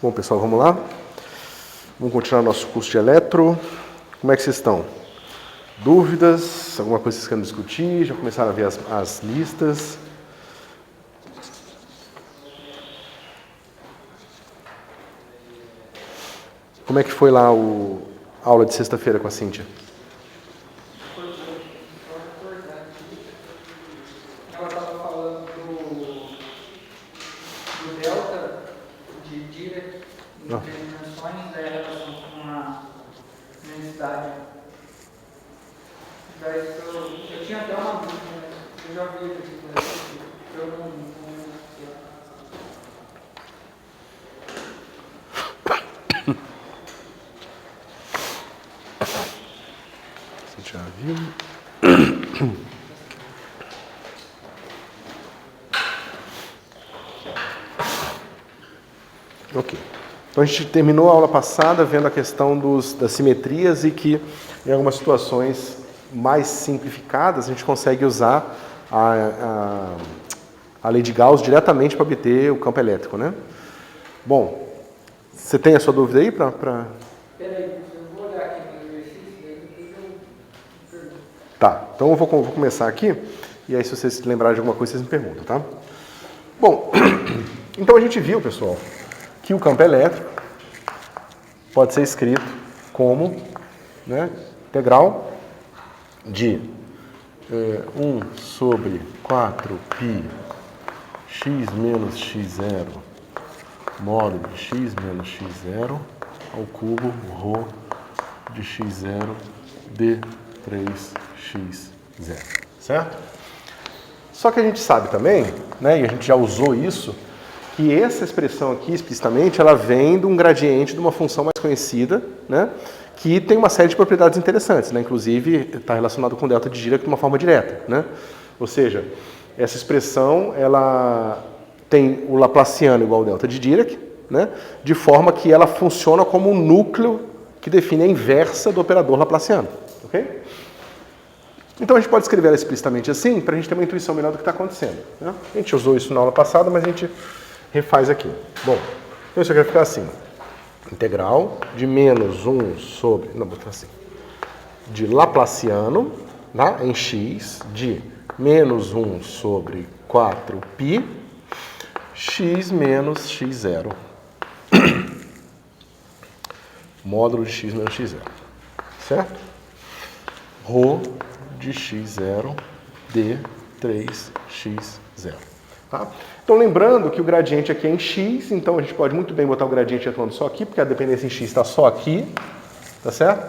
Bom, pessoal, vamos lá? Vamos continuar nosso curso de eletro. Como é que vocês estão? Dúvidas? Alguma coisa que vocês querem discutir? Já começaram a ver as listas? Como é que foi lá a aula de sexta-feira com a Cíntia? Ela estava falando do delta de Dirac em três dimensões, da relação com a imensidade. Daí eu tinha até uma dúvida, mas eu já vi aqui, eu não Você já viu? Ok. Então a gente terminou a aula passada vendo a questão das simetrias e que em algumas situações mais simplificadas a gente consegue usar a lei de Gauss diretamente para obter o campo elétrico, né? Bom, você tem a sua dúvida aí para... Peraí, eu vou olhar aqui no exercício, daí depois eu pergunto. Tá, então eu vou começar aqui, e aí se vocês se lembrarem de alguma coisa, vocês me perguntam, tá? Bom, então a gente viu, pessoal, que o campo elétrico pode ser escrito como, né, integral de 1 sobre 4π x menos x0 módulo de x menos x0 ao cubo ρ de x0 d3x0, certo? Só que a gente sabe também, né, e a gente já usou isso, que essa expressão aqui, explicitamente, ela vem de um gradiente de uma função mais conhecida, né, que tem uma série de propriedades interessantes, né, inclusive está relacionado com o delta de Dirac de uma forma direta, né? Ou seja, essa expressão ela tem o Laplaciano igual ao delta de Dirac, né, de forma que ela funciona como um núcleo que define a inversa do operador Laplaciano, ok? Então a gente pode escrever ela explicitamente assim, para a gente ter uma intuição melhor do que está acontecendo, né? A gente usou isso na aula passada, mas a gente refaz aqui. Bom, então isso aqui vai ficar assim. Integral de menos 1 sobre... Não, vou botar assim. De Laplaciano, tá, em x, de menos 1 sobre 4π, x menos x0. Módulo de x menos x0. Certo? Rho de x0 d3x0. Tá? Então, lembrando que o gradiente aqui é em x, então a gente pode muito bem botar o gradiente atuando só aqui, porque a dependência em x está só aqui, tá certo?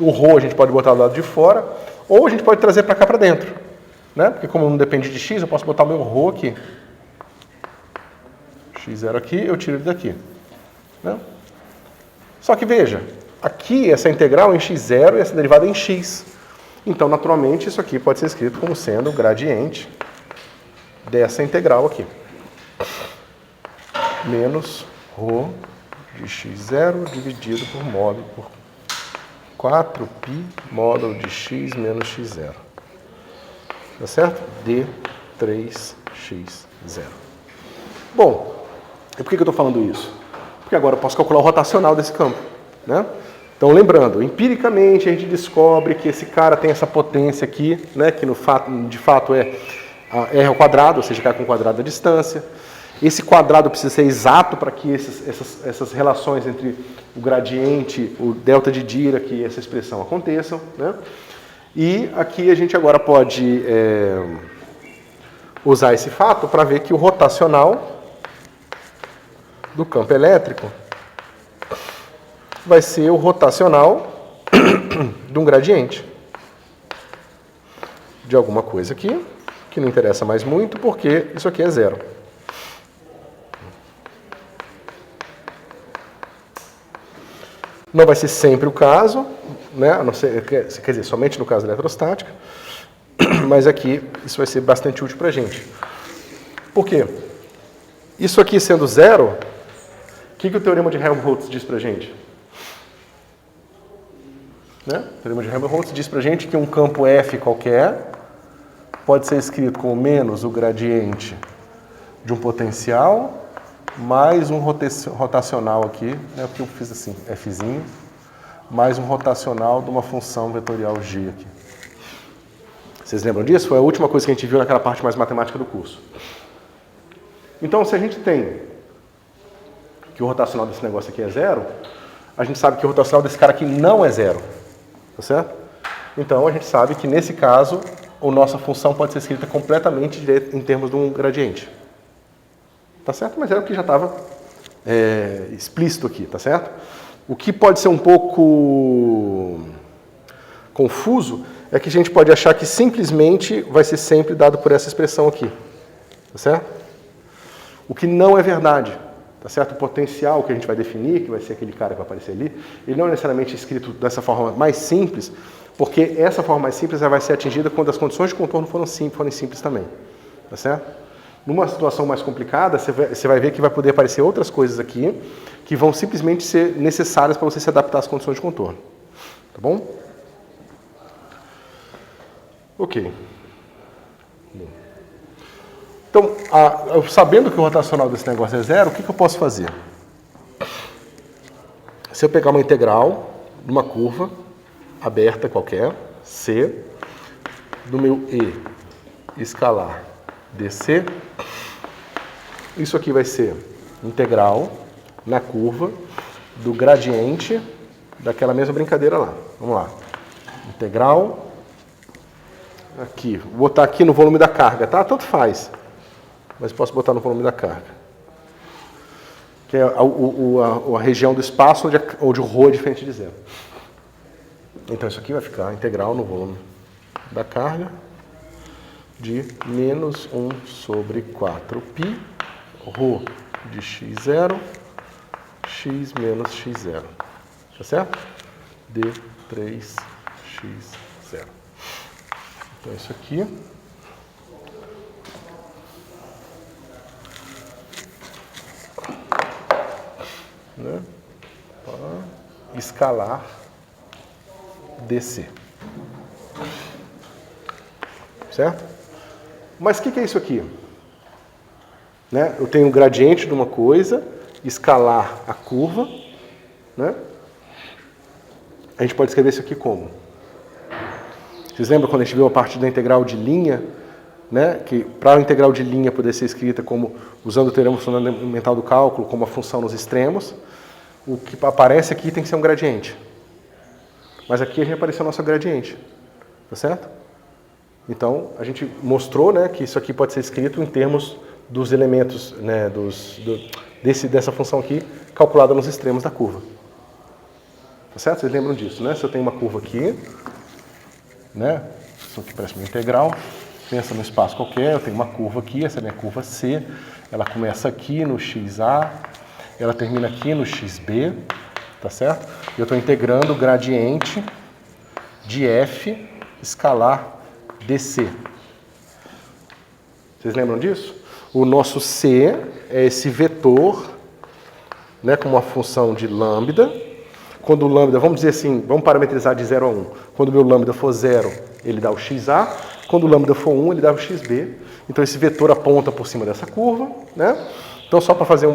O ρ a gente pode botar do lado de fora, ou a gente pode trazer para cá para dentro, né? Porque como não depende de x, eu posso botar o meu ρ aqui. x0 aqui, eu tiro ele daqui, né? Só que veja, aqui essa integral é em x0 e essa derivada é em x. Então, naturalmente, isso aqui pode ser escrito como sendo o gradiente dessa integral aqui. Menos ρ de x0 dividido por módulo por 4π módulo de x menos x0. Tá certo? d3x0. Bom, e por que eu estou falando isso? Porque agora eu posso calcular o rotacional desse campo, né? Então, lembrando, empiricamente a gente descobre que esse cara tem essa potência aqui, né, que de fato é r ao quadrado, ou seja, cai com o quadrado da distância. Esse quadrado precisa ser exato para que essas relações entre o gradiente, o delta de Dirac e essa expressão aconteçam, né? E aqui a gente agora pode usar esse fato para ver que o rotacional do campo elétrico vai ser o rotacional de um gradiente de alguma coisa aqui, que não interessa mais muito, porque isso aqui é zero. Não vai ser sempre o caso, né? A não ser, quer dizer, somente no caso da eletrostática, mas aqui isso vai ser bastante útil para a gente. Por quê? Isso aqui sendo zero, o que o teorema de Helmholtz diz para a gente? Né? O teorema de Helmholtz diz para a gente que um campo F qualquer pode ser escrito como menos o gradiente de um potencial mais um rotacional aqui, né, porque eu fiz assim, Fzinho, mais um rotacional de uma função vetorial g aqui. Vocês lembram disso? Foi a última coisa que a gente viu naquela parte mais matemática do curso. Então, se a gente tem que o rotacional desse negócio aqui é 0, a gente sabe que o rotacional desse cara aqui não é 0. Tá certo? Então, a gente sabe que, nesse caso, a nossa função pode ser escrita completamente em termos de um gradiente. Tá certo? Mas era o que já estava explícito aqui, tá certo? O que pode ser um pouco confuso é que a gente pode achar que simplesmente vai ser sempre dado por essa expressão aqui. Tá certo? O que não é verdade. Tá certo? O potencial que a gente vai definir, que vai ser aquele cara que vai aparecer ali, ele não é necessariamente escrito dessa forma mais simples, porque essa forma mais simples vai ser atingida quando as condições de contorno forem simples também. Tá certo? Numa situação mais complicada, você vai ver que vai poder aparecer outras coisas aqui que vão simplesmente ser necessárias para você se adaptar às condições de contorno. Tá bom? Ok. Então, sabendo que o rotacional desse negócio é 0, o que eu posso fazer? Se eu pegar uma integral de uma curva aberta qualquer, C, do meu E escalar dc, isso aqui vai ser integral na curva do gradiente daquela mesma brincadeira lá. Vamos lá. Integral aqui. Vou botar aqui no volume da carga, tá? Tanto faz. Mas posso botar no volume da carga. Que é a região do espaço onde o ρ é diferente de 0. Então isso aqui vai ficar integral no volume da carga de menos 1 sobre 4π, ρ de x0, x menos x0. Tá certo? De 3x0. Então isso aqui né, escalar dc. Certo? Mas o que é isso aqui? Né? Eu tenho um gradiente de uma coisa, escalar a curva. Né? A gente pode escrever isso aqui como? Vocês lembram quando a gente viu a parte da integral de linha? Né? Que para a integral de linha poder ser escrita como, usando o teorema fundamental do cálculo, como a função nos extremos, o que aparece aqui tem que ser um gradiente. Mas aqui já apareceu o nosso gradiente. Tá certo? Então, a gente mostrou, né, que isso aqui pode ser escrito em termos dos elementos, né, dessa função aqui, calculada nos extremos da curva. Tá certo? Vocês lembram disso, né? Se eu tenho uma curva aqui, né, isso aqui parece uma integral, pensa no espaço qualquer, eu tenho uma curva aqui, essa é a minha curva C, ela começa aqui no XA, ela termina aqui no XB, tá certo? E eu estou integrando o gradiente de F escalar dc. Vocês lembram disso? O nosso C é esse vetor, né, com uma função de lambda. Quando o lambda, vamos dizer assim, vamos parametrizar de 0 a 1. Quando o meu lambda for 0, ele dá o XA. Quando o lambda for 1, ele dá o XB. Então esse vetor aponta por cima dessa curva. Né? Então só para fazer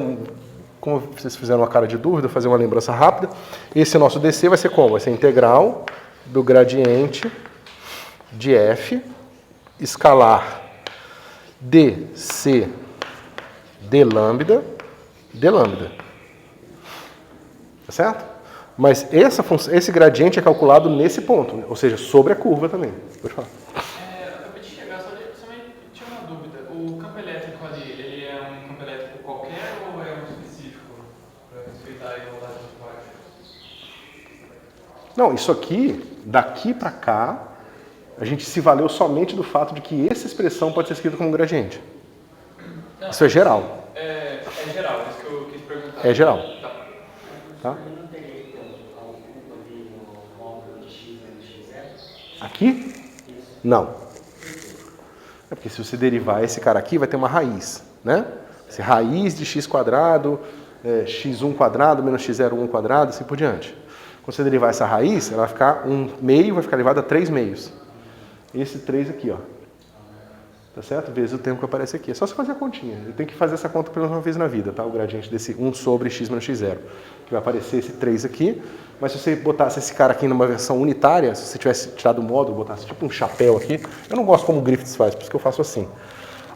como vocês fizeram uma cara de dúvida, fazer uma lembrança rápida, esse nosso dc vai ser como? Vai ser integral do gradiente de f escalar dc de lambda. Tá certo? Mas esse gradiente é calculado nesse ponto, né? Ou seja, sobre a curva também. Pode falar. Eu acabei de chegar, só tinha uma dúvida. O campo elétrico ali, ele é um campo elétrico qualquer ou é um específico para respeitar a igualdade de partes? Não, isso aqui, daqui para cá, a gente se valeu somente do fato de que essa expressão pode ser escrita como gradiente. Não, isso é geral. É geral, isso que eu quis perguntar. É geral. Tá? Aqui? Não. É porque se você derivar esse cara aqui, vai ter uma raiz, né? Esse raiz de x quadrado, x1 quadrado menos x01 quadrado, assim por diante. Quando você derivar essa raiz, ela vai ficar 1 meio, vai ficar elevado a 3 meios. Esse 3 aqui, ó. tá certo? Vezes o termo que aparece aqui. É só você fazer a continha. Eu tenho que fazer essa conta pelo menos uma vez na vida, tá? O gradiente desse 1 sobre x menos x0. Que vai aparecer esse 3 aqui. Mas se você botasse esse cara aqui numa versão unitária, se você tivesse tirado o módulo, botasse tipo um chapéu aqui, eu não gosto como o Griffiths faz, por isso que eu faço assim.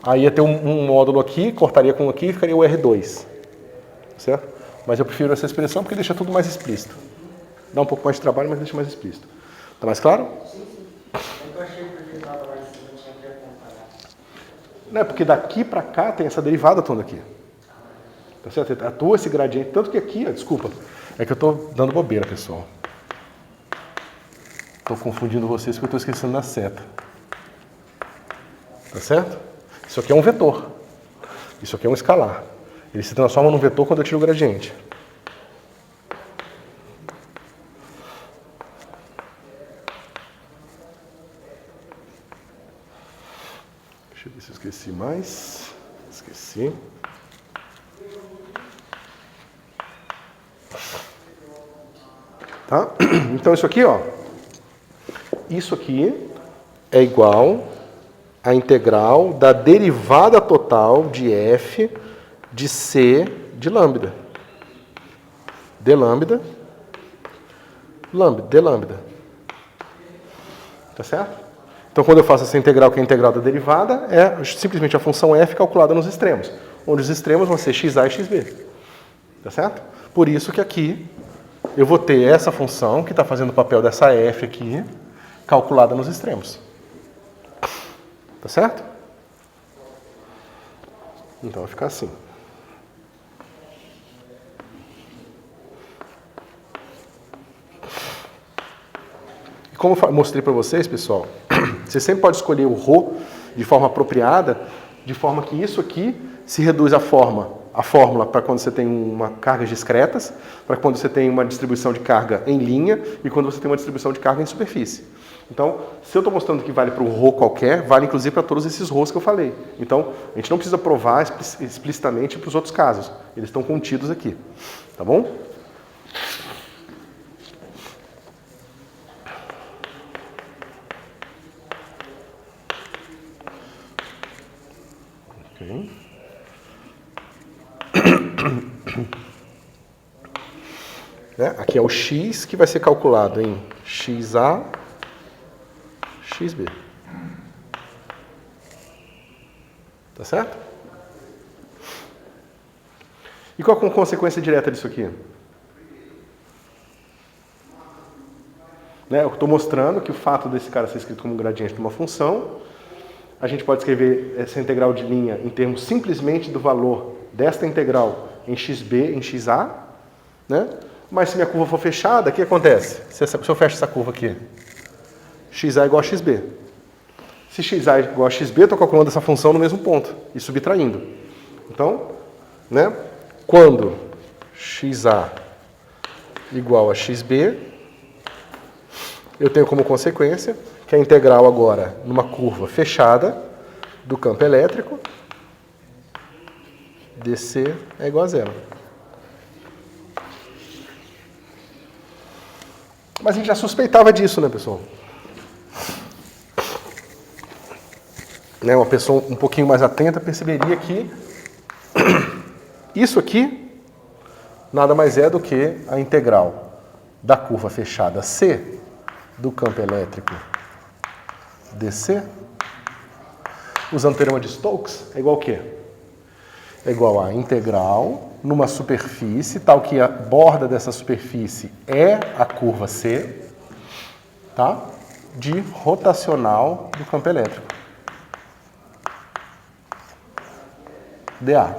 Aí ia ter um módulo aqui, cortaria com aqui e ficaria o R2. Certo? Mas eu prefiro essa expressão porque deixa tudo mais explícito. Dá um pouco mais de trabalho, mas deixa mais explícito. Tá mais claro? Sim, sim. Eu achei que ele estava lá em cima, tinha que comparar. Não, é porque daqui para cá tem essa derivada toda aqui. Tá certo? Atua esse gradiente. Tanto que aqui, ó, desculpa, é que eu estou dando bobeira, pessoal. Estou confundindo vocês porque eu estou esquecendo da seta. Tá certo? Isso aqui é um vetor. Isso aqui é um escalar. Ele se transforma num vetor quando eu tiro o gradiente. Deixa eu ver se eu esqueci mais. Esqueci. Tá? Então isso aqui, ó. Isso aqui é igual à integral da derivada total de f de c de lambda. D lambda. Lambda, d lambda. Tá certo? Então quando eu faço essa integral, que é a integral da derivada, é simplesmente a função f calculada nos extremos. Onde os extremos vão ser xa e xb. Tá certo? Por isso que aqui eu vou ter essa função, que está fazendo o papel dessa f aqui, calculada nos extremos. Tá certo? Então vai ficar assim. E como eu mostrei para vocês, pessoal, você sempre pode escolher o ρ de forma apropriada, de forma que isso aqui se reduz à fórmula para quando você tem uma cargas discretas, para quando você tem uma distribuição de carga em linha e quando você tem uma distribuição de carga em superfície. Então, se eu estou mostrando que vale para um ρ qualquer, vale inclusive para todos esses ρs que eu falei. Então, a gente não precisa provar explicitamente para os outros casos. Eles estão contidos aqui. Tá bom? Ok. Aqui é o x que vai ser calculado em xa, xb. Tá certo? E qual é a consequência direta disso aqui? Eu estou mostrando que o fato desse cara ser escrito como um gradiente de uma função, a gente pode escrever essa integral de linha em termos simplesmente do valor desta integral em xb, em xa, né? Mas se minha curva for fechada, o que acontece? Se eu fecho essa curva aqui, xa é igual a xb. Se xa é igual a xb, eu estou calculando essa função no mesmo ponto e subtraindo. Então, né, quando xa igual a xb, eu tenho como consequência que a integral agora, numa curva fechada do campo elétrico, dc é igual a zero. Mas a gente já suspeitava disso, né, pessoal? Uma pessoa um pouquinho mais atenta perceberia que isso aqui nada mais é do que a integral da curva fechada C do campo elétrico DC, usando o teorema de Stokes, é igual a quê? É igual a integral numa superfície, tal que a borda dessa superfície é a curva C, tá? De rotacional do campo elétrico. dA.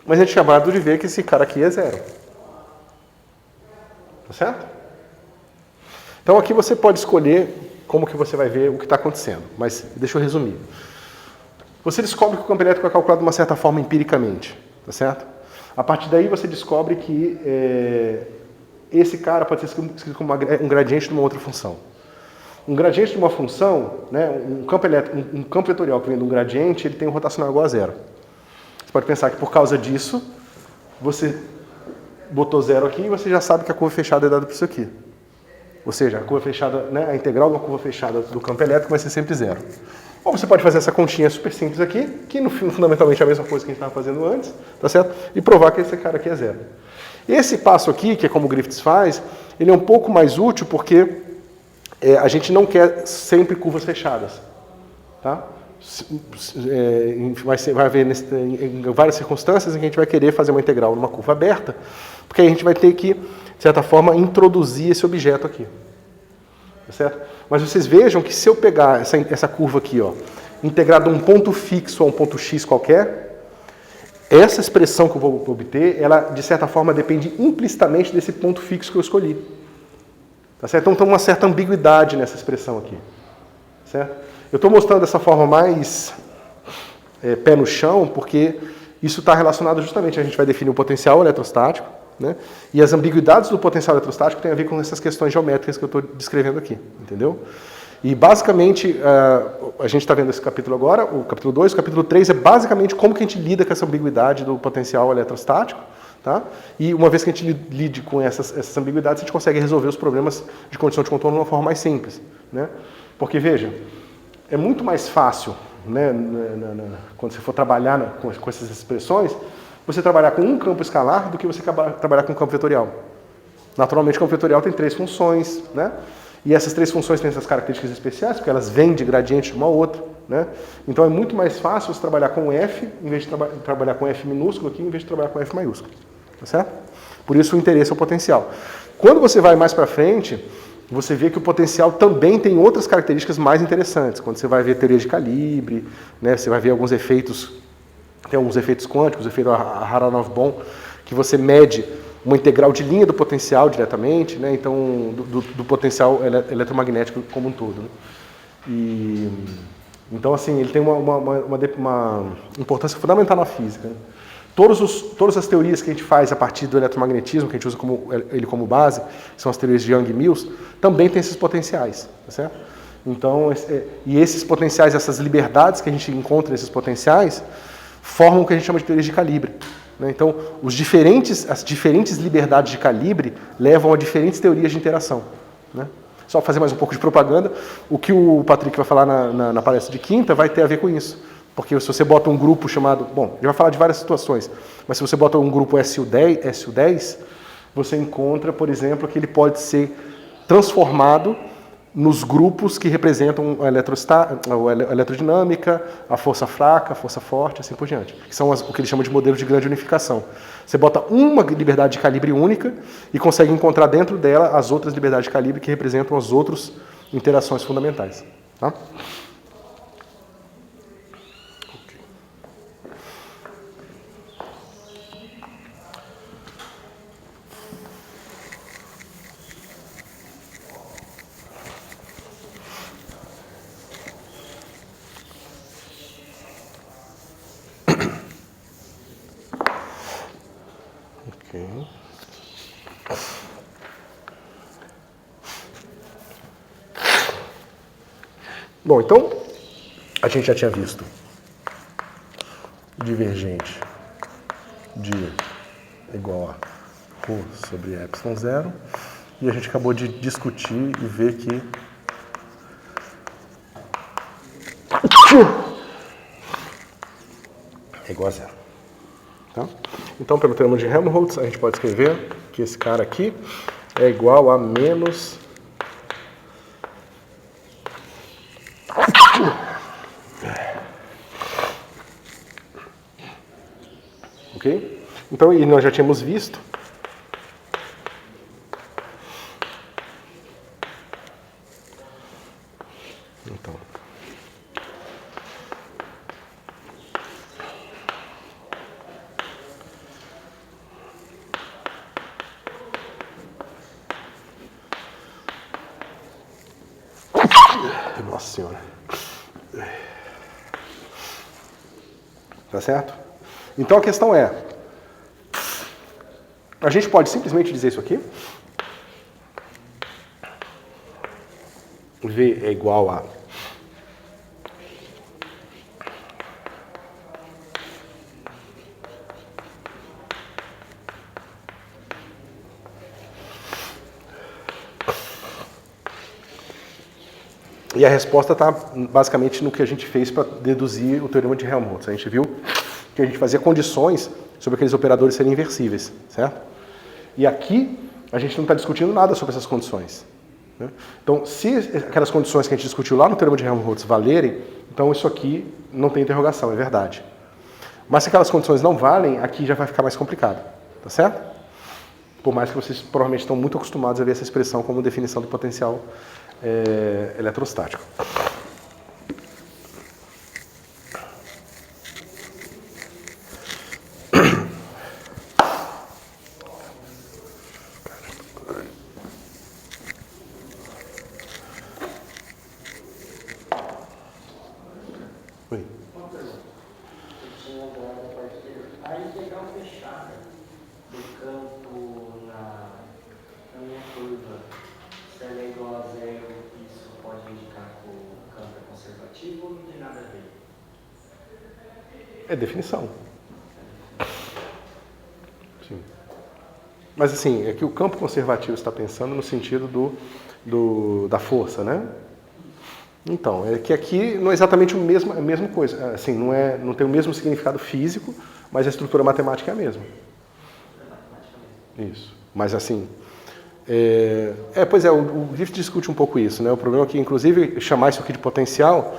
Mas a gente chamado de ver que esse cara aqui é zero. Tá certo? Então aqui você pode escolher como que você vai ver o que está acontecendo. Mas deixa eu resumir. Você descobre que o campo elétrico é calculado de uma certa forma empiricamente. Tá certo? A partir daí você descobre que esse cara pode ser escrito como um gradiente de uma outra função. Um gradiente de uma função, né, um campo vetorial que vem de um gradiente, ele tem um rotacional igual a zero. Você pode pensar que por causa disso, você botou zero aqui e você já sabe que a curva fechada é dada por isso aqui. Ou seja, a curva fechada, né, a integral de uma curva fechada do campo elétrico vai ser sempre zero. Ou você pode fazer essa continha super simples aqui, que no fim, fundamentalmente é a mesma coisa que a gente estava fazendo antes, tá certo? E provar que esse cara aqui é zero. Esse passo aqui, que é como o Griffiths faz, ele é um pouco mais útil porque a gente não quer sempre curvas fechadas. Tá? Vai haver em várias circunstâncias em que a gente vai querer fazer uma integral numa curva aberta, porque aí a gente vai ter que, de certa forma, introduzir esse objeto aqui. Tá certo? Mas vocês vejam que se eu pegar essa curva aqui, ó, integrar de um ponto fixo a um ponto x qualquer, essa expressão que eu vou obter, ela, de certa forma, depende implicitamente desse ponto fixo que eu escolhi. Tá certo? Então tem uma certa ambiguidade nessa expressão aqui. Certo? Eu estou mostrando dessa forma mais pé no chão, porque isso está relacionado justamente, a gente vai definir o potencial eletrostático, né? E as ambiguidades do potencial eletrostático têm a ver com essas questões geométricas que eu estou descrevendo aqui, entendeu? E basicamente, a gente está vendo esse capítulo agora, o capítulo 2, o capítulo 3 é basicamente como que a gente lida com essa ambiguidade do potencial eletrostático, tá? E uma vez que a gente lide com essas ambiguidades, a gente consegue resolver os problemas de condição de contorno de uma forma mais simples, né? Porque, veja, é muito mais fácil, né, quando você for trabalhar com essas expressões, você trabalhar com um campo escalar do que você trabalhar com um campo vetorial. Naturalmente, o campo vetorial tem 3 funções, né? E essas 3 funções têm essas características especiais, porque elas vêm de gradiente de uma outra, né? Então é muito mais fácil você trabalhar com F, em vez de trabalhar com F minúsculo aqui, em vez de trabalhar com F maiúsculo. Tá certo? Por isso o interesse é o potencial. Quando você vai mais para frente, você vê que o potencial também tem outras características mais interessantes. Quando você vai ver teoria de calibre, né, você vai ver alguns efeitos, tem alguns efeitos quânticos, o efeito Aharonov-Bohm, que você mede uma integral de linha do potencial diretamente, né, então do potencial eletromagnético como um todo. Né? E, então, assim, ele tem uma importância fundamental na física. Né? Todas as teorias que a gente faz a partir do eletromagnetismo, que a gente usa ele como base, que são as teorias de Young e Mills, também tem esses potenciais, tá certo? Então, e esses potenciais, essas liberdades que a gente encontra nesses potenciais, formam o que a gente chama de teorias de calibre. Né? Então, as diferentes liberdades de calibre levam a diferentes teorias de interação. Né? Só fazer mais um pouco de propaganda, o que o Patrick vai falar na palestra de quinta vai ter a ver com isso. Porque se você bota um grupo chamado... Bom, ele vai falar de várias situações, mas se você bota um grupo SU10, você encontra, por exemplo, que ele pode ser transformado nos grupos que representam a eletrodinâmica, a força fraca, a força forte, assim por diante. Que são o que ele chama de modelo de grande unificação. Você bota uma liberdade de calibre única e consegue encontrar dentro dela as outras liberdades de calibre que representam as outras interações fundamentais. Tá? Bom, então, a gente já tinha visto divergente de igual a ρ sobre epsilon zero, e a gente acabou de discutir e ver que é igual a zero. Tá? Então, pelo teorema de Helmholtz, a gente pode escrever que esse cara aqui é igual a menos ok? Então, e nós já tínhamos visto então nossa senhora. Tá certo? Então a questão é, a gente pode simplesmente dizer isso aqui? V é igual a E a resposta está basicamente no que a gente fez para deduzir o teorema de Helmholtz. A gente viu que a gente fazia condições sobre aqueles operadores serem inversíveis, certo? E aqui a gente não está discutindo nada sobre essas condições, né? Então, se aquelas condições que a gente discutiu lá no teorema de Helmholtz valerem, então isso aqui não tem interrogação, é verdade. Mas se aquelas condições não valem, aqui já vai ficar mais complicado, tá certo? Por mais que vocês provavelmente estão muito acostumados a ver essa expressão como definição do potencial eletrostático. Oi. Uma pergunta. Eu tinha lembrado a parte anterior. A integral fechada do campo na minha curva, se ela é igual a zero, isso pode indicar que o campo é conservativo ou não tem nada a ver? É definição. Sim. Mas assim, é que o campo conservativo está pensando no sentido da força, né? Então, é que aqui não é exatamente a mesma coisa. Assim, não tem o mesmo significado físico, mas a estrutura matemática é a mesma. Isso. Mas assim... pois é, o Rift discute um pouco isso, né? O problema é que, inclusive, chamar isso aqui de potencial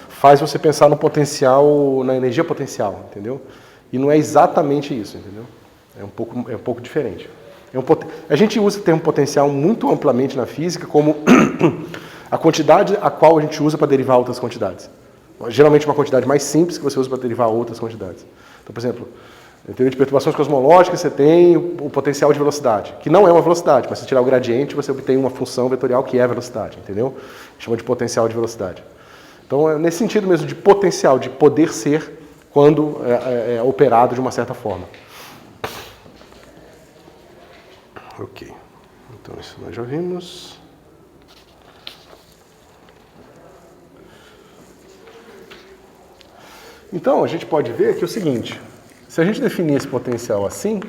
faz você pensar no potencial, na energia potencial, entendeu? E não é exatamente isso, entendeu? É um pouco diferente. A gente usa o termo potencial muito amplamente na física como a quantidade a qual a gente usa para derivar outras quantidades. Geralmente uma quantidade mais simples que você usa para derivar outras quantidades. Então, por exemplo, em teoria de perturbações cosmológicas, você tem o potencial de velocidade, que não é uma velocidade, mas se tirar o gradiente, você obtém uma função vetorial que é a velocidade, entendeu? Chama de potencial de velocidade. Então, é nesse sentido mesmo de potencial, de poder ser, quando é operado de uma certa forma. Ok. Então, isso nós já vimos. Então, a gente pode ver que é o seguinte, se a gente definir esse potencial assim,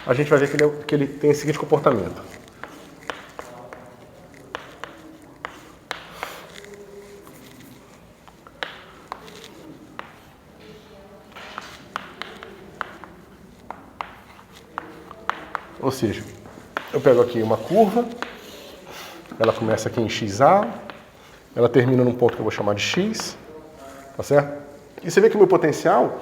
a gente vai ver que ele tem o seguinte comportamento. Ou seja, eu pego aqui uma curva, ela começa aqui em XA, ela termina num ponto que eu vou chamar de X, tá certo? E você vê que o meu potencial,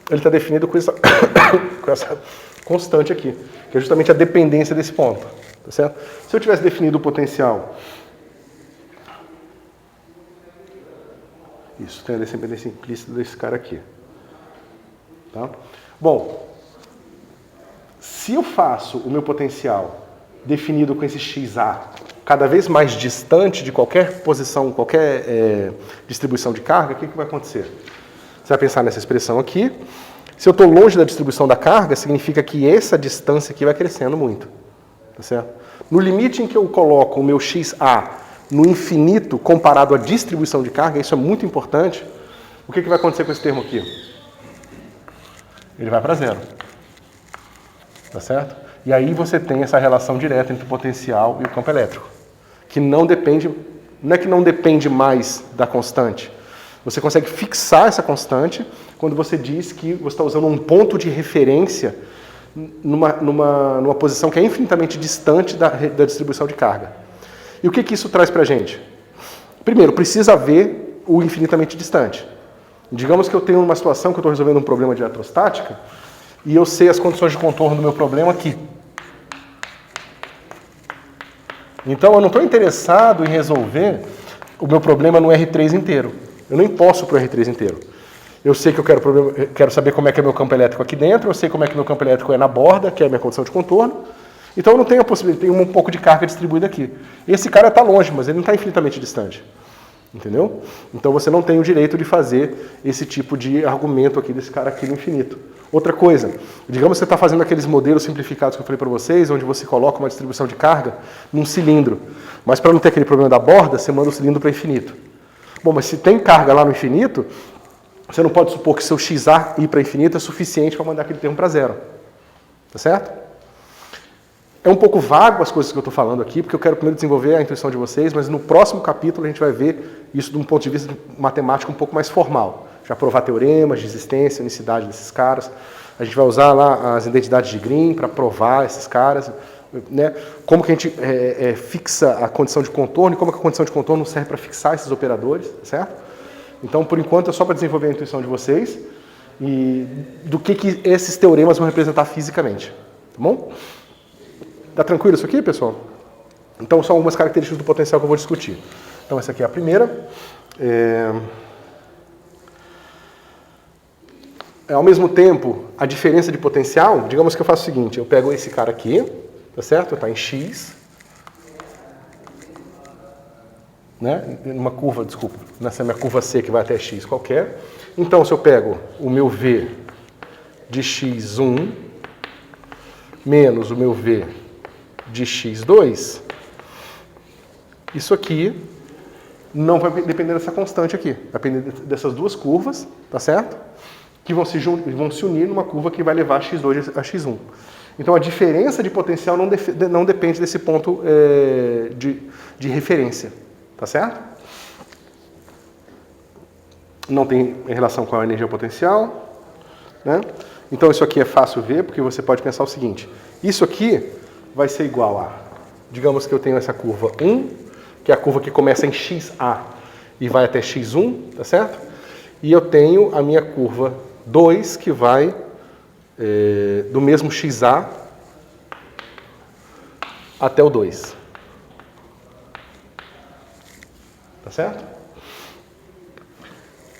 ele está definido com essa, com essa constante aqui, que é justamente a dependência desse ponto, tá certo? Se eu tivesse definido o potencial, isso, tem a dependência implícita desse cara aqui, tá? Bom, se eu faço o meu potencial definido com esse XA cada vez mais distante de qualquer posição, qualquer distribuição de carga, o que vai acontecer? Você vai pensar nessa expressão aqui. Se eu estou longe da distribuição da carga, significa que essa distância aqui vai crescendo muito. Tá certo? No limite em que eu coloco o meu XA no infinito comparado à distribuição de carga, isso é muito importante, o que vai acontecer com esse termo aqui? Ele vai para zero. Tá certo? E aí você tem essa relação direta entre o potencial e o campo elétrico, que não é que não depende mais da constante. Você consegue fixar essa constante quando você diz que você está usando um ponto de referência numa posição que é infinitamente distante da distribuição de carga. E o que isso traz para a gente? Primeiro, precisa haver o infinitamente distante. Digamos que eu tenho uma situação que eu estou resolvendo um problema de eletrostática e eu sei as condições de contorno do meu problema aqui. Então, eu não estou interessado em resolver o meu problema no R3 inteiro. Eu nem posso para o R3 inteiro. Eu sei que eu quero saber como é que é meu campo elétrico aqui dentro, eu sei como é que meu campo elétrico é na borda, que é a minha condição de contorno. Então, eu não tenho a possibilidade, tem um pouco de carga distribuída aqui. Esse cara está longe, mas ele não está infinitamente distante. Entendeu? Então, você não tem o direito de fazer esse tipo de argumento aqui desse cara aqui no infinito. Outra coisa, digamos que você está fazendo aqueles modelos simplificados que eu falei para vocês, onde você coloca uma distribuição de carga num cilindro. Mas para não ter aquele problema da borda, você manda o cilindro para infinito. Bom, mas se tem carga lá no infinito, você não pode supor que seu XA ir para infinito é suficiente para mandar aquele termo para zero. Tá certo? É um pouco vago as coisas que eu estou falando aqui, porque eu quero primeiro desenvolver a intuição de vocês, mas no próximo capítulo a gente vai ver isso de um ponto de vista matemático um pouco mais formal. Já provar teoremas de existência, unicidade desses caras. A gente vai usar lá as identidades de Green para provar esses caras, né? Como que a gente fixa a condição de contorno e como que a condição de contorno serve para fixar esses operadores, certo? Então, por enquanto, é só para desenvolver a intuição de vocês e do que esses teoremas vão representar fisicamente, tá bom? Tá tranquilo isso aqui, pessoal? Então, são algumas características do potencial que eu vou discutir. Então, essa aqui é a primeira. Ao mesmo tempo, a diferença de potencial, digamos que eu faço o seguinte, eu pego esse cara aqui, tá certo? Está em X, né? Numa curva, desculpa, nessa minha curva C que vai até X qualquer. Então, se eu pego o meu V de X1 menos o meu V de X2, isso aqui não vai depender dessa constante aqui, vai depender dessas duas curvas, tá certo? Que vão se unir numa curva que vai levar X2 a X1. Então a diferença de potencial não depende desse ponto de referência, tá certo? Não tem relação com a energia potencial, né? Então isso aqui é fácil ver, porque você pode pensar o seguinte, isso aqui vai ser igual a, digamos que eu tenho essa curva 1, que é a curva que começa em XA e vai até X1, tá certo? E eu tenho a minha curva 2, que vai do mesmo XA até o 2. Tá certo?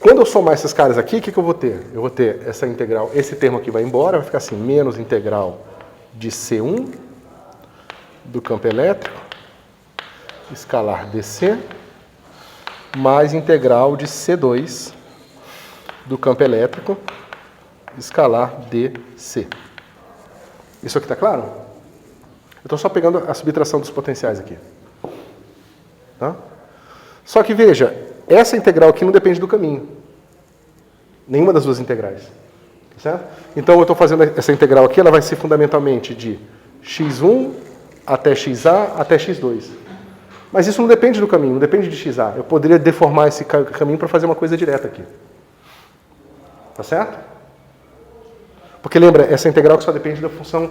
Quando eu somar esses caras aqui, o que eu vou ter? Eu vou ter essa integral, esse termo aqui vai embora, vai ficar assim, menos integral de C1 do campo elétrico, escalar dC, mais integral de C2 do campo elétrico, escalar dC. Isso aqui está claro? Eu estou só pegando a subtração dos potenciais aqui. Tá? Só que veja, essa integral aqui não depende do caminho. Nenhuma das duas integrais. Certo? Então eu estou fazendo essa integral aqui, ela vai ser fundamentalmente de x1 até xa até x2. Mas isso não depende do caminho, não depende de xa. Eu poderia deformar esse caminho para fazer uma coisa direta aqui. Tá certo? Porque lembra, essa integral que só depende da função,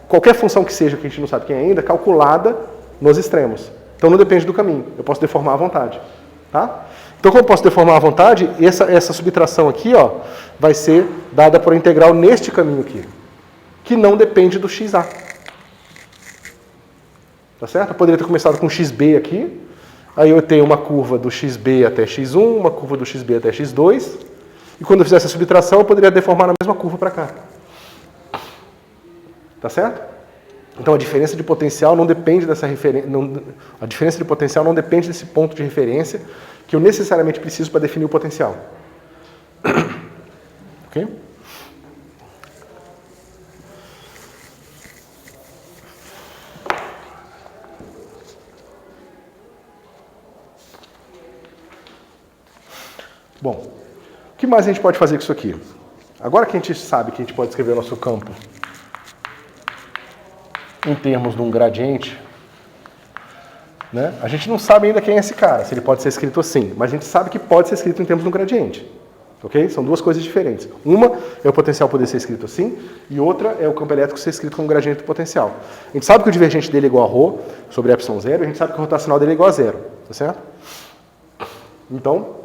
qualquer função que seja, que a gente não sabe quem é ainda, calculada nos extremos. Então não depende do caminho, eu posso deformar à vontade. Tá? Então como eu posso deformar à vontade, essa subtração aqui ó, vai ser dada por integral neste caminho aqui, que não depende do xa. Tá certo? Eu poderia ter começado com xb aqui, aí eu tenho uma curva do xb até x1, uma curva do xb até x2, e quando eu fizesse a subtração, eu poderia deformar na mesma curva para cá. Tá certo? Então a diferença de potencial não depende dessa referência. A diferença de potencial não depende desse ponto de referência que eu necessariamente preciso para definir o potencial. Ok? Bom, o que mais a gente pode fazer com isso aqui? Agora que a gente sabe que a gente pode escrever o nosso campo em termos de um gradiente, né? A gente não sabe ainda quem é esse cara, se ele pode ser escrito assim, mas a gente sabe que pode ser escrito em termos de um gradiente. Ok? São duas coisas diferentes. Uma é o potencial poder ser escrito assim, e outra é o campo elétrico ser escrito como gradiente do potencial. A gente sabe que o divergente dele é igual a ρ sobre ε0, e a gente sabe que o rotacional dele é igual a zero. Tá certo? Então,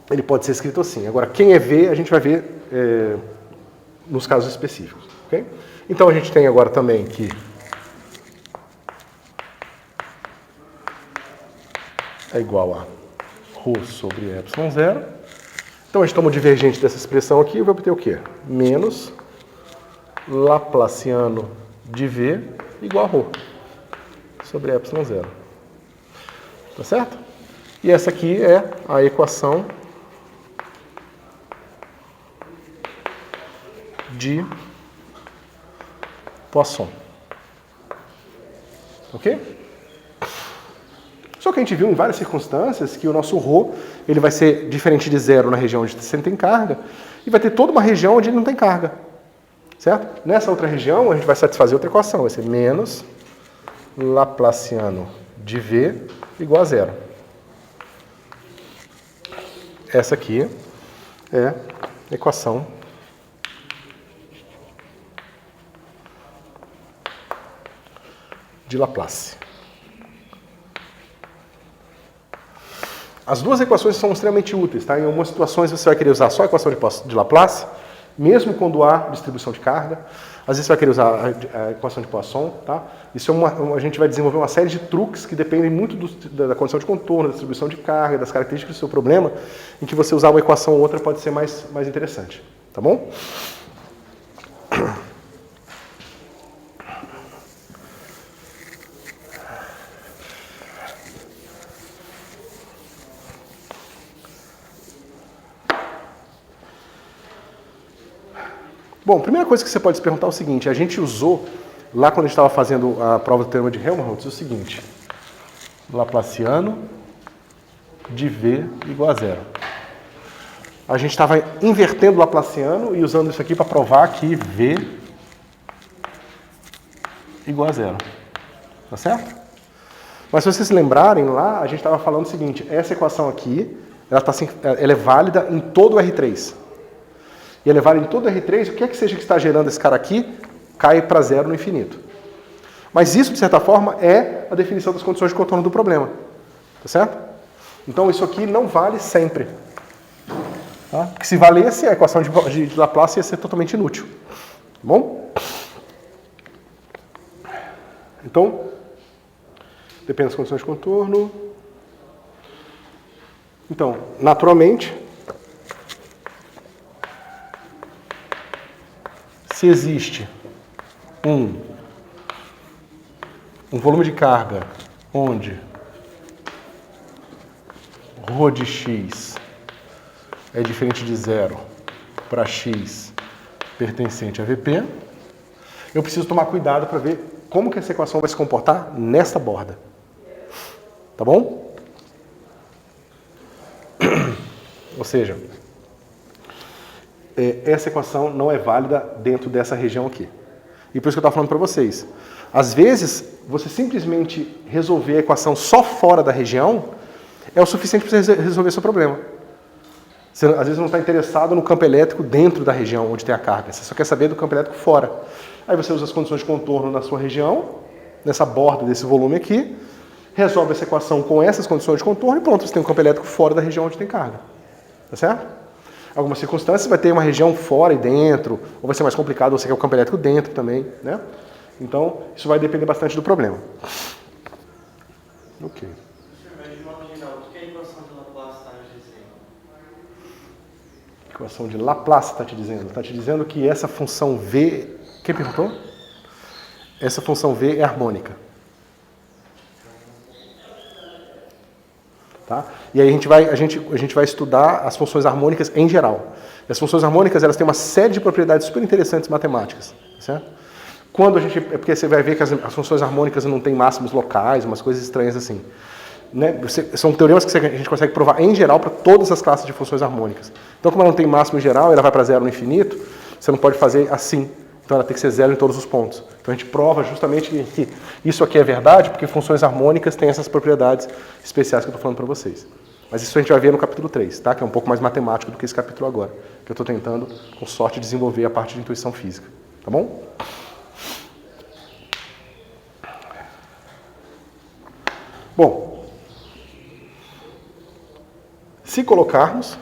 ele pode ser escrito assim. Agora, quem é V, a gente vai ver nos casos específicos. Okay? Então, a gente tem agora também que é igual a ρ sobre ε0. Então, a gente toma o divergente dessa expressão aqui e vai obter o quê? Menos Laplaciano de V igual a ρ sobre ε0. Tá certo? E essa aqui é a equação de Poisson. Ok? Só que a gente viu em várias circunstâncias que o nosso ρ ele vai ser diferente de zero na região onde você tem carga e vai ter toda uma região onde ele não tem carga. Certo? Nessa outra região, a gente vai satisfazer outra equação. Vai ser menos Laplaciano de V igual a zero. Essa aqui é a equação de Laplace. As duas equações são extremamente úteis, tá? Em algumas situações você vai querer usar só a equação de Laplace, mesmo quando há distribuição de carga. Às vezes você vai querer usar a equação de Poisson, tá? Isso a gente vai desenvolver uma série de truques que dependem muito da condição de contorno, da distribuição de carga, das características do seu problema, em que você usar uma equação ou outra pode ser mais interessante, tá bom? Bom, a primeira coisa que você pode se perguntar é o seguinte, a gente usou, lá quando a gente estava fazendo a prova do teorema de Helmholtz, o seguinte, Laplaciano de V igual a zero. A gente estava invertendo o Laplaciano e usando isso aqui para provar que V igual a zero. Tá certo? Mas se vocês se lembrarem, lá a gente estava falando o seguinte, essa equação aqui, ela é válida em todo o R3. E ela é válida em todo o R3, o que é que seja que está gerando esse cara aqui, cai para zero no infinito. Mas isso, de certa forma, é a definição das condições de contorno do problema. Tá certo? Então isso aqui não vale sempre. Tá? Porque se valesse, a equação de Laplace ia ser totalmente inútil. Tá bom? Então, depende das condições de contorno. Então, naturalmente, se existe um volume de carga onde ρ de x é diferente de zero para x pertencente a Vp, eu preciso tomar cuidado para ver como que essa equação vai se comportar nesta borda. Tá bom? Ou seja, essa equação não é válida dentro dessa região aqui. E por isso que eu estava falando para vocês. Às vezes, você simplesmente resolver a equação só fora da região é o suficiente para você resolver seu problema. Você, às vezes, não está interessado no campo elétrico dentro da região onde tem a carga. Você só quer saber do campo elétrico fora. Aí você usa as condições de contorno na sua região, nessa borda desse volume aqui, resolve essa equação com essas condições de contorno e pronto, você tem um campo elétrico fora da região onde tem carga. Tá certo? Algumas circunstâncias vai ter uma região fora e dentro, ou vai ser mais complicado, você quer o campo elétrico dentro também, né? Então, isso vai depender bastante do problema. Ok. Mas de modo geral, o que a equação de Laplace está nos dizendo? A equação de Laplace está te dizendo? Está te dizendo que essa função V... Quem perguntou? Essa função V é harmônica. Tá? E aí a gente vai estudar as funções harmônicas em geral. E as funções harmônicas elas têm uma série de propriedades super interessantes matemáticas. Certo? Quando é porque você vai ver que as funções harmônicas não têm máximos locais, umas coisas estranhas assim. Né? São teoremas que a gente consegue provar em geral para todas as classes de funções harmônicas. Então, como ela não tem máximo em geral, ela vai para zero no infinito, você não pode fazer assim. Então ela tem que ser zero em todos os pontos. Então a gente prova justamente que isso aqui é verdade, porque funções harmônicas têm essas propriedades especiais que eu estou falando para vocês. Mas isso a gente vai ver no capítulo 3, tá? Que é um pouco mais matemático do que esse capítulo agora. Que eu estou tentando, com sorte, desenvolver a parte de intuição física. Tá bom? Bom, se colocarmos...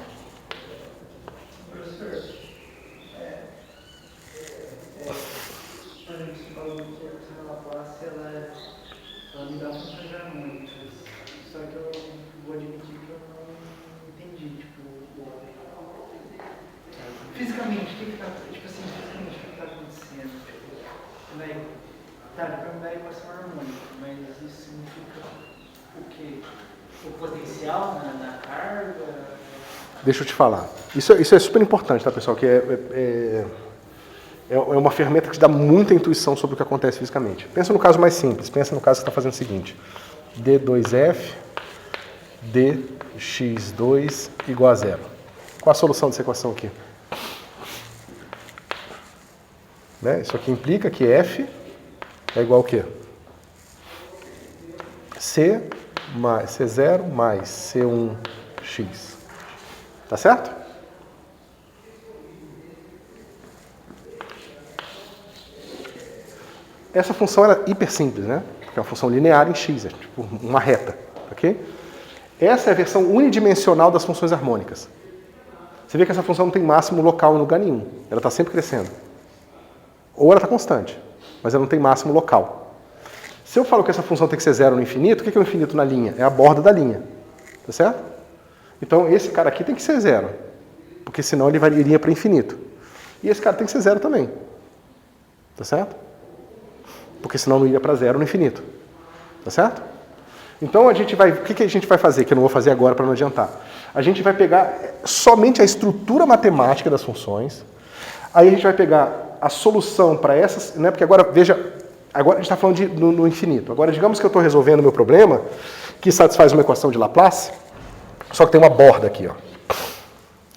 Fisicamente, o que está acontecendo? Tá, para mudar a equação harmônica, mas isso significa o quê? O potencial na carga? Deixa eu te falar. Isso é super importante, tá, pessoal? Que é uma ferramenta que te dá muita intuição sobre o que acontece fisicamente. Pensa no caso mais simples. Pensa no caso que está fazendo o seguinte. D2F, dx2 igual a zero. Qual a solução dessa equação aqui? Né? Isso aqui implica que F é igual ao quê? C mais C0 mais C1x. Tá certo? Essa função era hiper simples, né? Porque é uma função linear em x, é tipo uma reta, ok? Essa é a versão unidimensional das funções harmônicas. Você vê que essa função não tem máximo local em lugar nenhum. Ela está sempre crescendo. Ou ela está constante, mas ela não tem máximo local. Se eu falo que essa função tem que ser zero no infinito, o que é o infinito na linha? É a borda da linha. Tá certo? Então esse cara aqui tem que ser zero, porque senão ele iria para infinito. E esse cara tem que ser zero também. Tá certo? Porque senão não iria para zero no infinito. Tá certo? Então a gente vai... O que a gente vai fazer, que eu não vou fazer agora para não adiantar? A gente vai pegar somente a estrutura matemática das funções, aí a gente vai pegar a solução para essas... Né? Porque agora, veja, agora a gente está falando no infinito. Agora, digamos que eu estou resolvendo o meu problema, que satisfaz uma equação de Laplace, só que tem uma borda aqui, ó.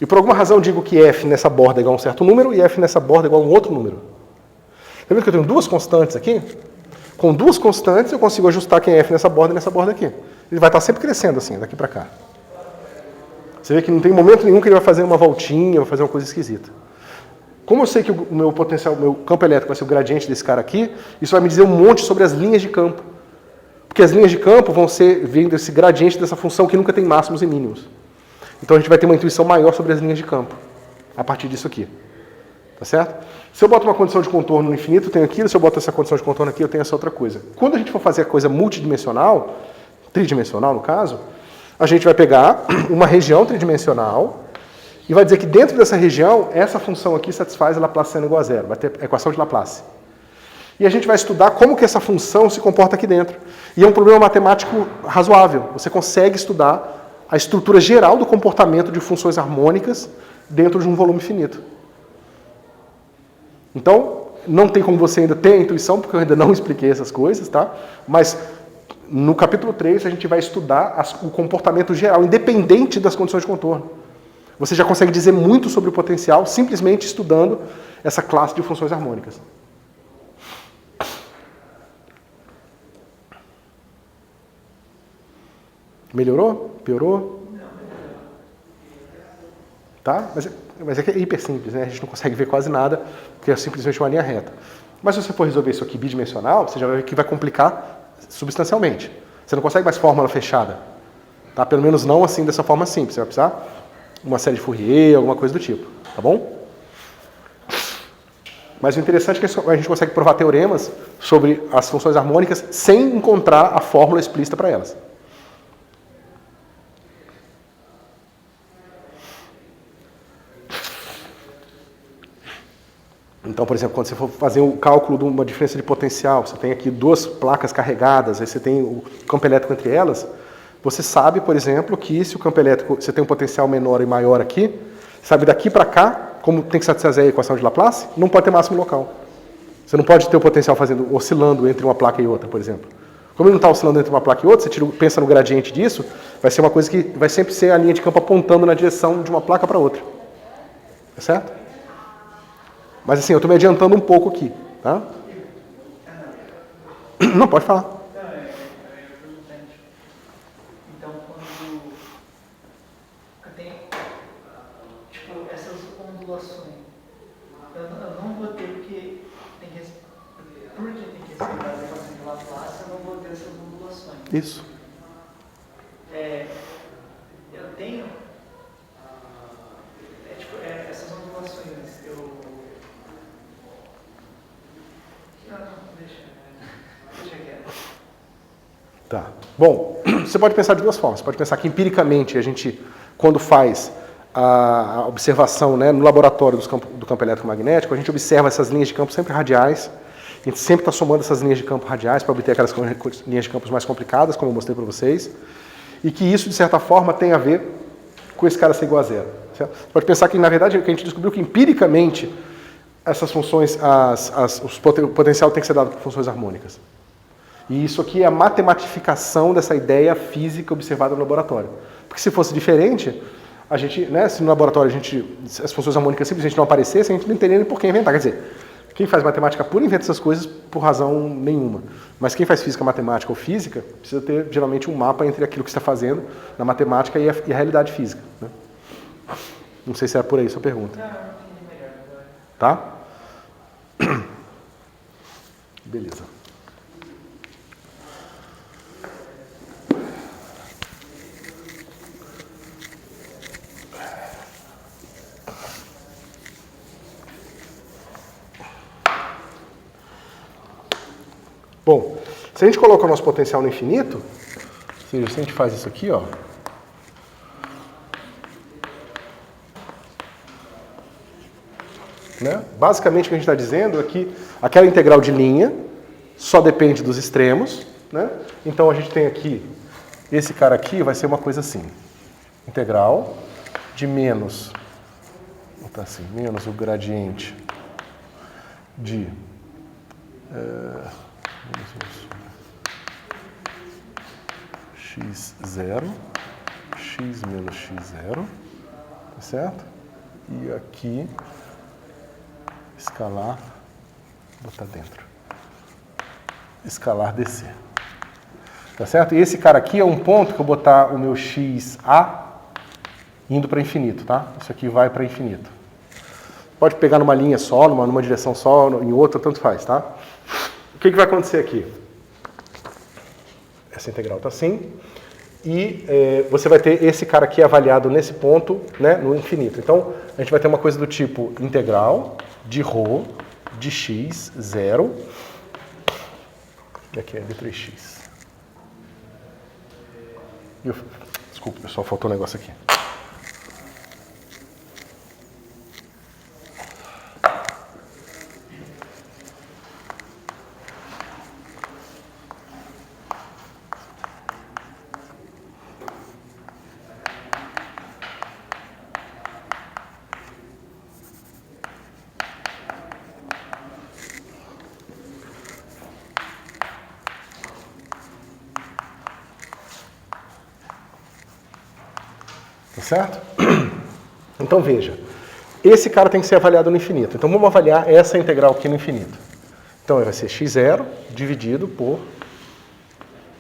E por alguma razão eu digo que f nessa borda é igual a um certo número e f nessa borda é igual a um outro número. Tá vendo que eu tenho duas constantes aqui? Com duas constantes eu consigo ajustar quem é f nessa borda e nessa borda aqui. Ele vai estar sempre crescendo assim, daqui para cá. Você vê que não tem momento nenhum que ele vai fazer uma voltinha, vai fazer uma coisa esquisita. Como eu sei que o meu potencial, o meu campo elétrico vai ser o gradiente desse cara aqui, isso vai me dizer um monte sobre as linhas de campo. Porque as linhas de campo vão ser vendo esse gradiente dessa função que nunca tem máximos e mínimos. Então a gente vai ter uma intuição maior sobre as linhas de campo, a partir disso aqui. Tá certo? Se eu boto uma condição de contorno no infinito, eu tenho aquilo. Se eu boto essa condição de contorno aqui, eu tenho essa outra coisa. Quando a gente for fazer a coisa multidimensional, tridimensional no caso, a gente vai pegar uma região tridimensional e vai dizer que dentro dessa região, essa função aqui satisfaz a Laplaciana igual a zero. Vai ter a equação de Laplace. E a gente vai estudar como que essa função se comporta aqui dentro. E é um problema matemático razoável. Você consegue estudar a estrutura geral do comportamento de funções harmônicas dentro de um volume finito. Então, não tem como você ainda ter a intuição, porque eu ainda não expliquei essas coisas, tá? Mas no capítulo 3 a gente vai estudar o comportamento geral, independente das condições de contorno. Você já consegue dizer muito sobre o potencial simplesmente estudando essa classe de funções harmônicas. Melhorou? Piorou? Tá? Mas é que é hiper simples, né? A gente não consegue ver quase nada, porque é simplesmente uma linha reta. Mas se você for resolver isso aqui bidimensional, você já vai ver que vai complicar substancialmente. Você não consegue mais fórmula fechada. Tá? Pelo menos não assim, dessa forma simples. Você vai precisar uma série de Fourier, alguma coisa do tipo. Tá bom? Mas o interessante é que a gente consegue provar teoremas sobre as funções harmônicas sem encontrar a fórmula explícita para elas. Então, por exemplo, quando você for fazer o cálculo de uma diferença de potencial, você tem aqui duas placas carregadas, aí você tem o campo elétrico entre elas, você sabe, por exemplo, que se o campo elétrico, você tem um potencial menor e maior aqui, sabe daqui para cá, como tem que satisfazer a equação de Laplace, não pode ter máximo local. Você não pode ter o potencial oscilando entre uma placa e outra, por exemplo. Como ele não está oscilando entre uma placa e outra, você pensa no gradiente disso, vai ser uma coisa que vai sempre ser a linha de campo apontando na direção de uma placa para outra. Tá certo? Mas assim, eu estou me adiantando um pouco aqui, tá? Não, pode falar. Então, quando eu tenho, tipo, essas ondulações, eu não vou ter porque tem que respeitar a equação de Laplace, eu não vou ter essas ondulações. Isso. Eu tenho, essas ondulações, deixa quieto. Tá. Bom, você pode pensar de duas formas. Você pode pensar que empiricamente a gente, quando faz a observação, né, no laboratório do campo eletromagnético, a gente observa essas linhas de campo sempre radiais. A gente sempre está somando essas linhas de campo radiais para obter aquelas linhas de campos mais complicadas, como eu mostrei para vocês. E que isso, de certa forma, tem a ver com esse cara ser igual a zero. Certo? Você pode pensar que, na verdade, que a gente descobriu que empiricamente essas funções, o potencial tem que ser dado por funções harmônicas. E isso aqui é a matematificação dessa ideia física observada no laboratório. Porque se fosse diferente, a gente, né, se no laboratório as funções harmônicas simplesmente não aparecessem, a gente não teria nem por que inventar. Quer dizer, Quem faz matemática pura inventa essas coisas por razão nenhuma. Mas quem faz física, matemática ou física precisa ter, geralmente, um mapa entre aquilo que você está fazendo na matemática e a realidade física. Né? Não sei se era por aí a sua pergunta. Não, eu entendi melhor agora. Tá? Beleza. Bom, se a gente coloca o nosso potencial no infinito, ou seja, se a gente faz isso aqui, ó, né? Basicamente o que a gente está dizendo é que aquela integral de linha só depende dos extremos, né? Então a gente tem aqui, esse cara aqui vai ser uma coisa assim, integral de menos, vou botar assim, menos o gradiente de x0, x menos x0, tá certo? E aqui, escalar, vou botar dentro, escalar dc. Tá certo? E esse cara aqui é um ponto que eu vou botar o meu xa indo para infinito, tá? Isso aqui vai para infinito. Pode pegar numa linha só, numa direção só, em outra, tanto faz, tá? O que vai acontecer aqui? Essa integral está assim, e você vai ter esse cara aqui avaliado nesse ponto, né, no infinito. Então, a gente vai ter uma coisa do tipo integral de ρ de x, 0, e aqui é de 3x. Desculpa, pessoal, faltou um negócio aqui. Tá certo? Então veja, esse cara tem que ser avaliado no infinito. Então vamos avaliar essa integral aqui no infinito. Então vai ser x0 dividido por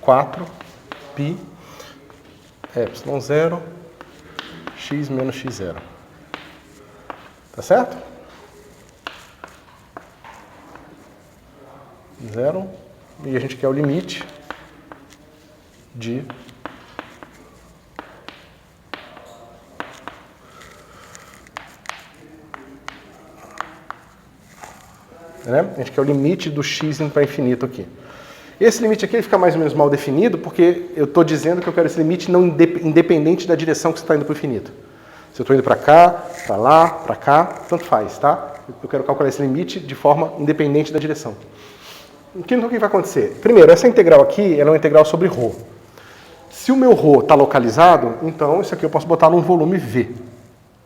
4π ε0 x menos x0. Tá certo? 0. E a gente quer o limite de né? A gente quer o limite do x indo para infinito aqui. Esse limite aqui ele fica mais ou menos mal definido porque eu estou dizendo que eu quero esse limite não independente da direção que você está indo para o infinito. Se eu estou indo para cá, para lá, para cá, tanto faz, tá? Eu quero calcular esse limite de forma independente da direção. Então o que vai acontecer? Primeiro, essa integral aqui ela é uma integral sobre ρ. Se o meu ρ está localizado, então isso aqui eu posso botar num volume V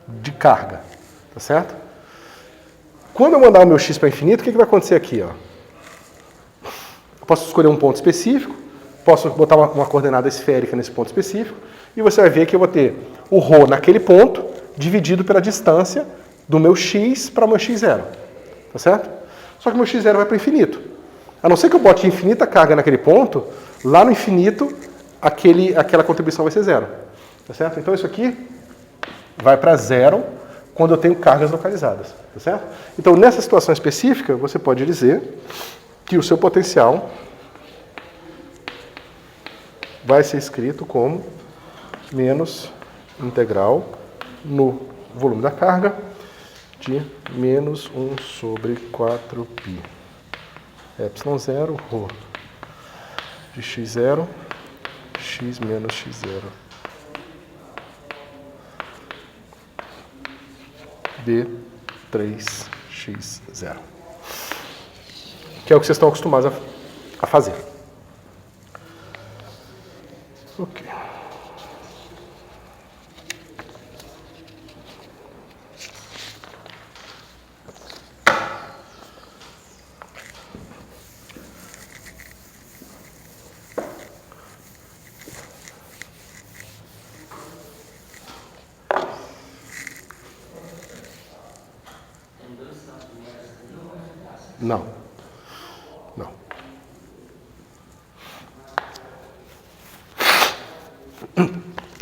de carga, tá certo? Quando eu mandar o meu x para infinito, o que vai acontecer aqui? Ó? Eu posso escolher um ponto específico, posso botar uma coordenada esférica nesse ponto específico, e você vai ver que eu vou ter o ρ naquele ponto, dividido pela distância do meu x para o meu x0. Tá certo? Só que o meu x0 vai para o infinito. A não ser que eu bote infinita carga naquele ponto, lá no infinito, aquela contribuição vai ser 0. Tá certo? Então isso aqui vai para 0 quando eu tenho cargas localizadas. Tá certo? Então, nessa situação específica, você pode dizer que o seu potencial vai ser escrito como menos integral no volume da carga de menos 1 sobre 4π ε0 ρ de x0 x menos x0 de 3x0. Que é o que vocês estão acostumados a fazer. Ok. Não. Não.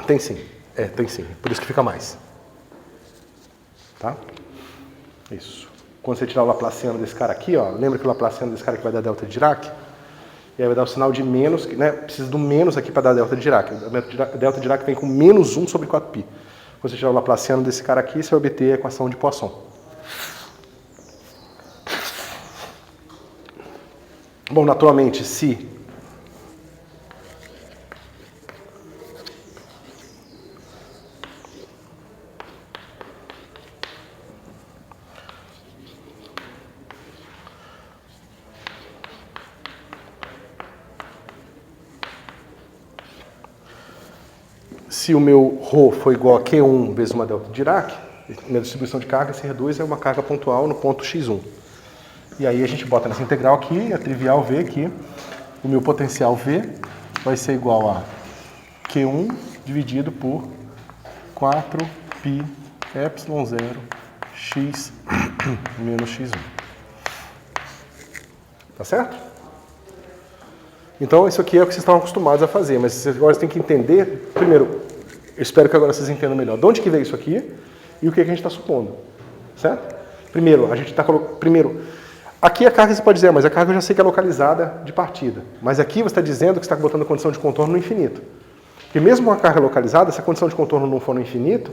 Tem sim. Tem sim. Por isso que fica mais. Tá? Isso. Quando você tirar o laplaciano desse cara aqui, ó, lembra que o laplaciano desse cara aqui vai dar delta de Dirac? E aí vai dar o sinal de menos, né? Precisa do menos aqui para dar delta de Dirac. A delta de Dirac vem com menos 1 sobre 4π. Quando você tirar o laplaciano desse cara aqui, você vai obter a equação de Poisson. Bom, naturalmente, se o meu ρ for igual a Q1 vezes uma delta de Dirac, minha distribuição de carga se reduz a uma carga pontual no ponto x1. E aí a gente bota nessa integral aqui, a trivial V, que o meu potencial V vai ser igual a Q1 dividido por 4π ε0 x menos x1. Tá certo? Então isso aqui é o que vocês estão acostumados a fazer, mas vocês agora têm que entender, primeiro, eu espero que agora vocês entendam melhor de onde que veio isso aqui e o que a gente está supondo. Certo? Primeiro, a gente está colocando... Aqui a carga você pode dizer, mas a carga eu já sei que é localizada de partida. Mas aqui você está dizendo que você está botando a condição de contorno no infinito. Porque mesmo com a carga localizada, se a condição de contorno não for no infinito,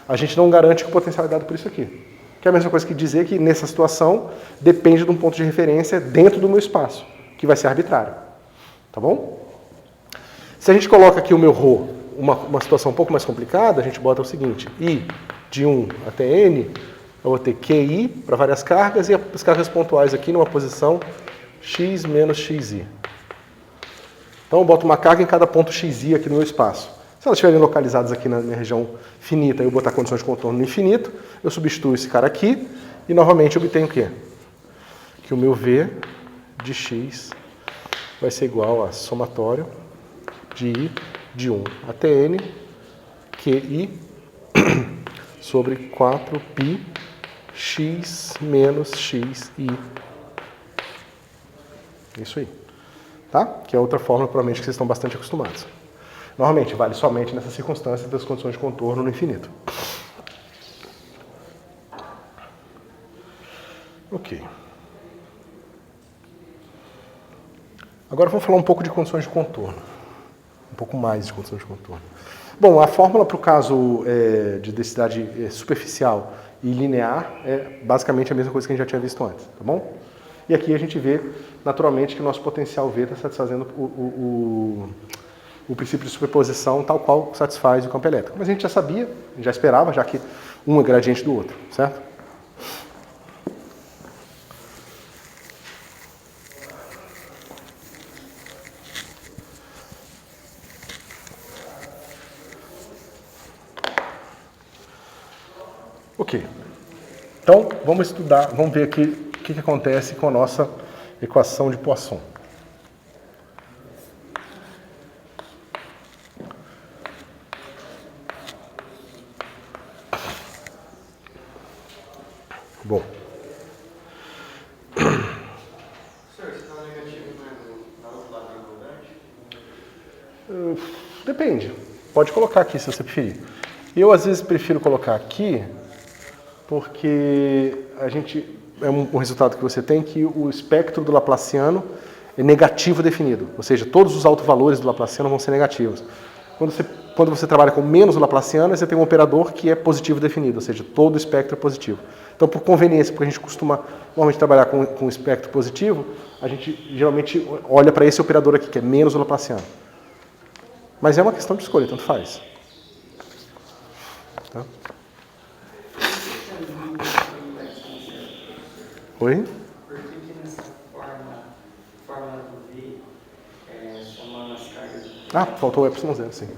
a gente não garante que o potencial é dado por isso aqui. Que é a mesma coisa que dizer que nessa situação depende de um ponto de referência dentro do meu espaço, que vai ser arbitrário. Tá bom? Se a gente coloca aqui o meu ρ, uma situação um pouco mais complicada, a gente bota o seguinte, I de 1 até N, eu vou ter QI para várias cargas e as cargas pontuais aqui numa posição x menos xi. Então eu boto uma carga em cada ponto xi aqui no meu espaço. Se elas estiverem localizadas aqui na minha região finita e eu botar condições de contorno no infinito, eu substituo esse cara aqui e novamente eu obtenho o quê? Que o meu V de x vai ser igual a somatório de I de 1 até N, QI sobre 4π x menos xi. Isso aí. Tá? Que é outra forma, provavelmente, que vocês estão bastante acostumados. Normalmente, vale somente nessas circunstâncias das condições de contorno no infinito. Ok. Agora vamos falar um pouco de condições de contorno. Um pouco mais de condições de contorno. Bom, a fórmula para o caso de densidade superficial e linear é basicamente a mesma coisa que a gente já tinha visto antes, tá bom? E aqui a gente vê, naturalmente, que o nosso potencial V está satisfazendo o princípio de superposição tal qual satisfaz o campo elétrico. Mas a gente já sabia, a gente já esperava, já que um é gradiente do outro, certo? Ok. Então, vamos estudar, vamos ver aqui o que acontece com a nossa equação de Poisson. Bom. Senhor, esse sinal negativo não é do outro lado da igualdade? Depende. Pode colocar aqui se você preferir. Eu, às vezes, prefiro colocar aqui porque é um resultado que você tem que o espectro do Laplaciano é negativo definido. Ou seja, todos os autovalores do Laplaciano vão ser negativos. Quando você trabalha com menos o Laplaciano, você tem um operador que é positivo definido, ou seja, todo o espectro é positivo. Então, por conveniência, porque a gente costuma normalmente trabalhar com espectro positivo, a gente geralmente olha para esse operador aqui, que é menos o Laplaciano. Mas é uma questão de escolha, tanto faz. Tá? Oi? Por que nessa fórmula do V, somando as cargas... Ah, faltou o ε0, sim.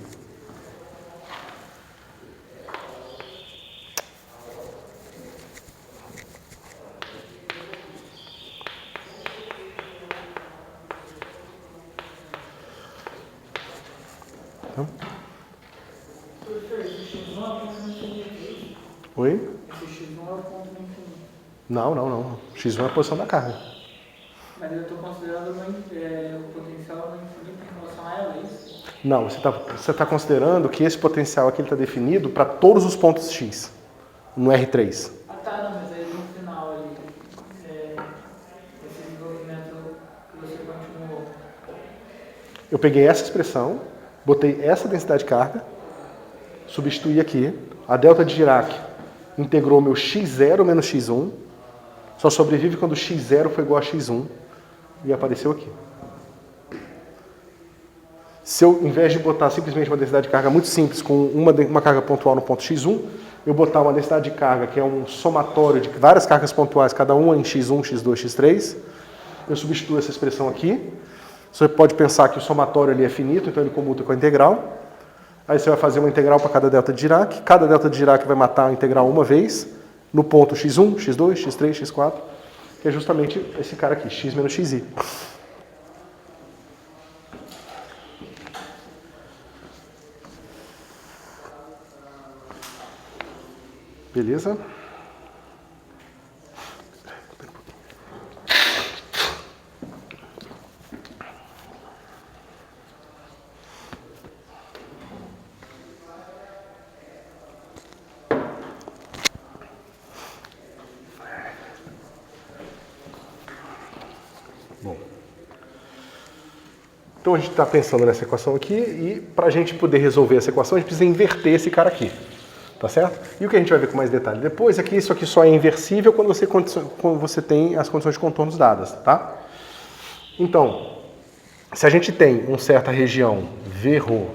Então. Professor, esse x1 é o ponto no infinito. Oi? Esse x1 é o ponto no infinito. Não. X1 é a posição da carga. Mas eu estou considerando o potencial no infinito em relação a ela, é isso? Não, você tá considerando que esse potencial aqui está definido para todos os pontos X, no R3. Ah tá, não, mas aí no final ali, esse desenvolvimento que você continuou. Eu peguei essa expressão, botei essa densidade de carga, substituí aqui, a delta de Dirac integrou meu x0 menos x1, só sobrevive quando x0 foi igual a x1, e apareceu aqui. Se eu, em vez de botar simplesmente uma densidade de carga muito simples, com uma carga pontual no ponto x1, eu botar uma densidade de carga que é um somatório de várias cargas pontuais, cada uma em x1, x2, x3, eu substituo essa expressão aqui. Você pode pensar que o somatório ali é finito, então ele comuta com a integral. Aí você vai fazer uma integral para cada delta de Dirac. Cada delta de Dirac vai matar a integral uma vez, no ponto x1, x2, x3, x4, que é justamente esse cara aqui, x menos xi. Beleza? Bom. Então a gente está pensando nessa equação aqui e para a gente poder resolver essa equação a gente precisa inverter esse cara aqui. Tá certo? E o que a gente vai ver com mais detalhe depois é que isso aqui só é inversível quando você tem as condições de contornos dadas, tá? Então, se a gente tem uma certa região V-ρ,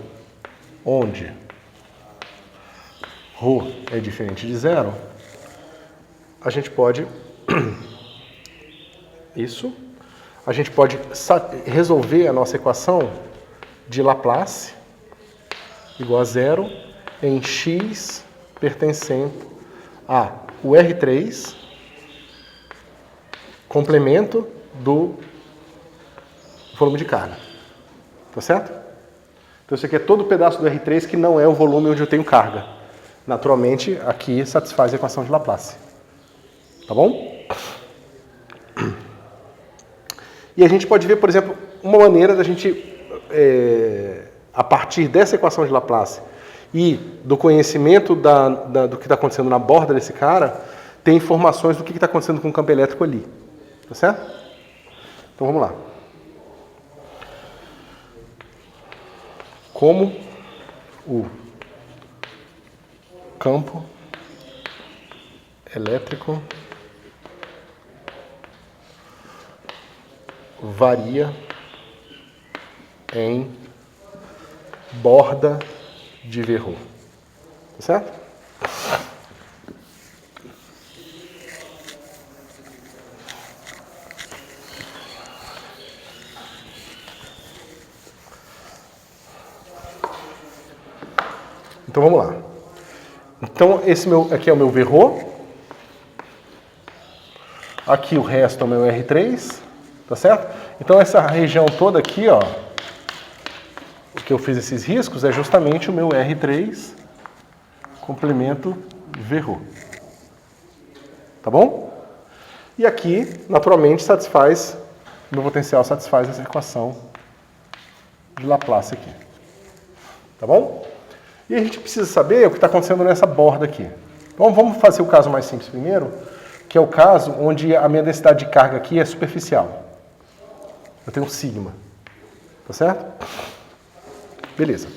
onde ρ é diferente de zero, a gente pode a gente pode resolver a nossa equação de Laplace igual a zero em x pertencente a o R3 complemento do volume de carga. Tá certo? Então isso aqui é todo o pedaço do R3 que não é o volume onde eu tenho carga. Naturalmente, aqui satisfaz a equação de Laplace. Tá bom? E a gente pode ver, por exemplo, uma maneira da gente, a partir dessa equação de Laplace e do conhecimento do que está acontecendo na borda desse cara, ter informações do que está acontecendo com o campo elétrico ali. Tá certo? Então vamos lá. Como o campo elétrico varia em borda de V-ρ. Tá certo? Então vamos lá. Então esse aqui é o meu V-ρ. Aqui o resto é o meu R3, tá certo? Então essa região toda aqui, ó, que eu fiz esses riscos, é justamente o meu R3 complemento V-ρ. Tá bom? E aqui, naturalmente, meu potencial satisfaz essa equação de Laplace aqui. Tá bom? E a gente precisa saber o que está acontecendo nessa borda aqui. Então vamos fazer o caso mais simples primeiro, que é o caso onde a minha densidade de carga aqui é superficial. Eu tenho um sigma. Tá certo? Beleza.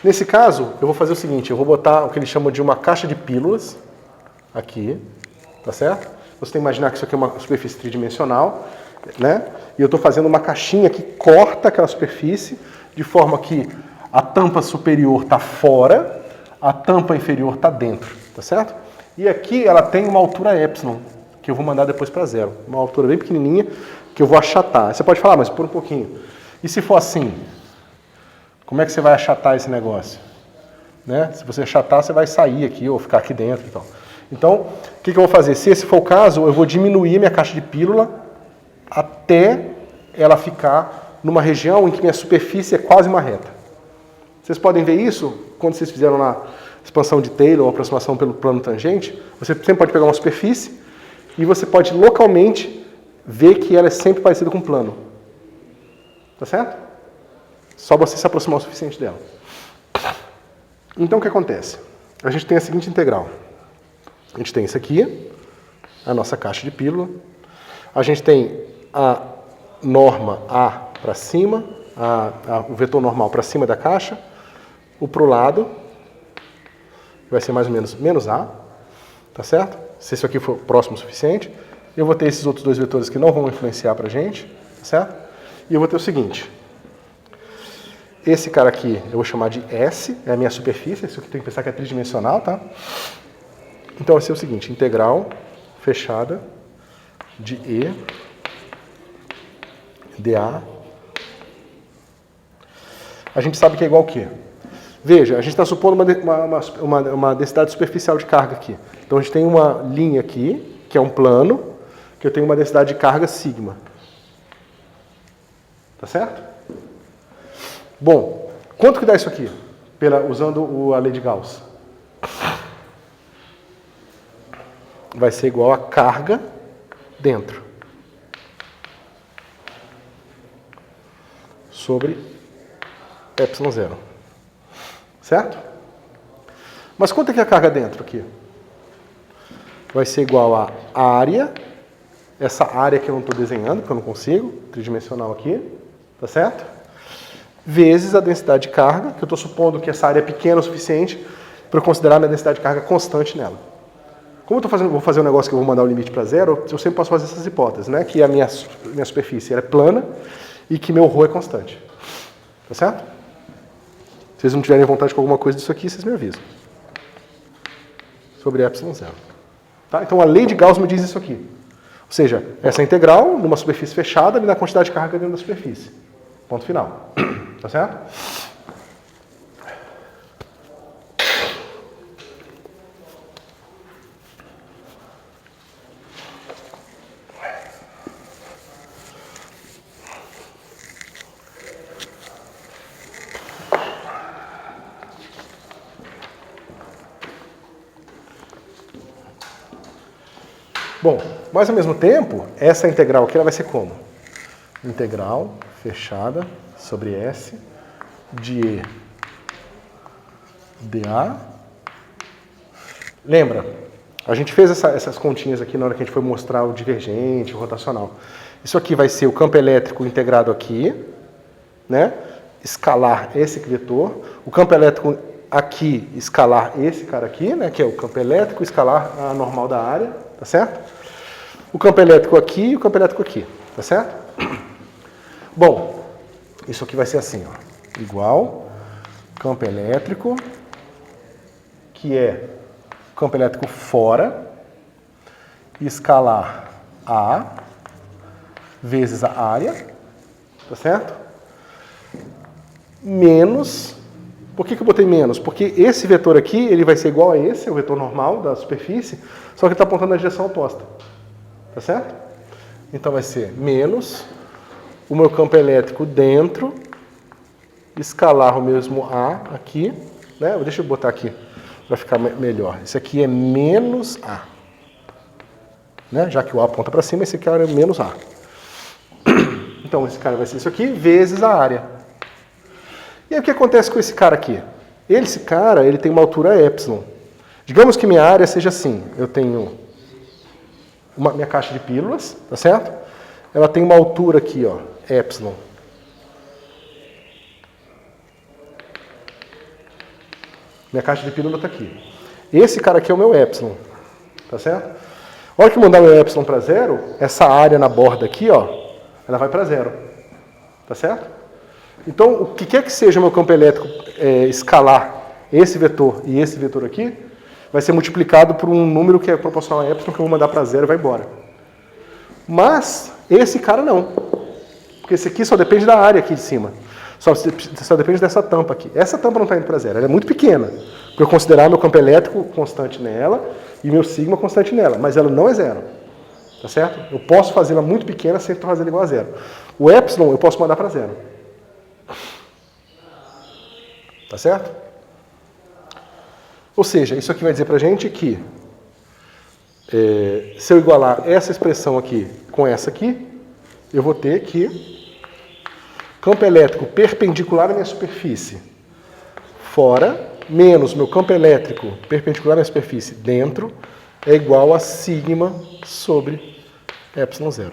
Nesse caso, eu vou fazer o seguinte, eu vou botar o que eles chamam de uma caixa de pílulas aqui, tá certo? Você tem que imaginar que isso aqui é uma superfície tridimensional, né? E eu estou fazendo uma caixinha que corta aquela superfície de forma que a tampa superior está fora, a tampa inferior está dentro, tá certo? E aqui ela tem uma altura epsilon, que eu vou mandar depois para zero. Uma altura bem pequenininha, que eu vou achatar. Você pode falar, mas por um pouquinho. E se for assim? Como é que você vai achatar esse negócio? Né? Se você achatar, você vai sair aqui ou ficar aqui dentro e tal. Então, o que eu vou fazer? Se esse for o caso, eu vou diminuir minha caixa de pílula até ela ficar numa região em que minha superfície é quase uma reta. Vocês podem ver isso quando vocês fizeram lá. expansão de Taylor ou aproximação pelo plano tangente, você sempre pode pegar uma superfície e você pode localmente ver que ela é sempre parecida com o plano. Tá certo? Só você se aproximar o suficiente dela. Então o que acontece? A gente tem a seguinte integral. A gente tem isso aqui, a nossa caixa de pílula. A gente tem a norma A para cima, o vetor normal para cima da caixa, o para o lado, vai ser mais ou menos menos A, tá certo? Se isso aqui for próximo o suficiente, eu vou ter esses outros dois vetores que não vão influenciar para a gente, tá certo? E eu vou ter o seguinte, esse cara aqui eu vou chamar de S, é a minha superfície, isso aqui tem que pensar que é tridimensional, tá? Então vai ser o seguinte, integral fechada de E dA. A gente sabe que é igual ao quê? Veja, a gente está supondo uma densidade superficial de carga aqui. Então a gente tem uma linha aqui, que é um plano, que eu tenho uma densidade de carga sigma. Tá certo? Bom, quanto que dá isso aqui? Usando a lei de Gauss. Vai ser igual a carga dentro. Sobre ε0. Certo? Mas quanto é que é a carga dentro aqui? Vai ser igual a área, essa área que eu não estou desenhando, porque eu não consigo, tridimensional aqui, tá certo? Vezes a densidade de carga, que eu estou supondo que essa área é pequena o suficiente para eu considerar a minha densidade de carga constante nela. Como eu vou fazer um negócio que eu vou mandar o limite para zero, eu sempre posso fazer essas hipóteses, né? Que a minha superfície é plana e que meu ρ é constante. Tá certo? Se vocês não tiverem vontade com alguma coisa disso aqui, vocês me avisam. Sobre ε0. Tá? Então a lei de Gauss me diz isso aqui. Ou seja, essa integral, numa superfície fechada, me dá a quantidade de carga dentro da superfície. Ponto final. Tá certo? Bom, mas ao mesmo tempo, essa integral aqui ela vai ser como? Integral fechada sobre S de E dA. Lembra? A gente fez essas continhas aqui na hora que a gente foi mostrar o divergente, o rotacional. Isso aqui vai ser o campo elétrico integrado aqui, né? Escalar esse vetor. O campo elétrico aqui, escalar esse cara aqui, né? Que é o campo elétrico, escalar a normal da área, tá certo? O campo elétrico aqui e o campo elétrico aqui, tá certo? Bom, isso aqui vai ser assim, ó, igual campo elétrico, que é campo elétrico fora, escalar A vezes a área, tá certo? Menos, por que eu botei menos? Porque esse vetor aqui, ele vai ser igual a esse, o vetor normal da superfície, só que está apontando na direção oposta. Tá certo? Então vai ser menos o meu campo elétrico dentro, escalar o mesmo A aqui, né? Deixa eu botar aqui para ficar melhor. Esse aqui é menos A. Né? Já que o A aponta para cima, esse cara é menos A. Então esse cara vai ser isso aqui vezes a área. E aí o que acontece com esse cara aqui? Esse cara, ele tem uma altura ε. Digamos que minha área seja assim. Eu tenho minha caixa de pílulas, tá certo? Ela tem uma altura aqui, ó, ε. Minha caixa de pílula está aqui. Esse cara aqui é o meu ε, tá certo? A hora que mandar o meu ε para zero, essa área na borda aqui, ó, ela vai para zero, tá certo? Então, o que quer que seja meu campo elétrico escalar esse vetor e esse vetor aqui, vai ser multiplicado por um número que é proporcional a ε, que eu vou mandar para zero e vai embora. Mas, esse cara não. Porque esse aqui só depende da área aqui de cima. Só depende dessa tampa aqui. Essa tampa não está indo para zero, ela é muito pequena. Para eu considerar meu campo elétrico constante nela e meu sigma constante nela. Mas ela não é zero. Tá certo? Eu posso fazê-la muito pequena sem fazê-la igual a zero. O ε eu posso mandar para zero. Tá certo? Ou seja, isso aqui vai dizer para a gente que se eu igualar essa expressão aqui com essa aqui, eu vou ter que campo elétrico perpendicular à minha superfície fora, menos meu campo elétrico perpendicular à minha superfície dentro, é igual a sigma sobre ε0.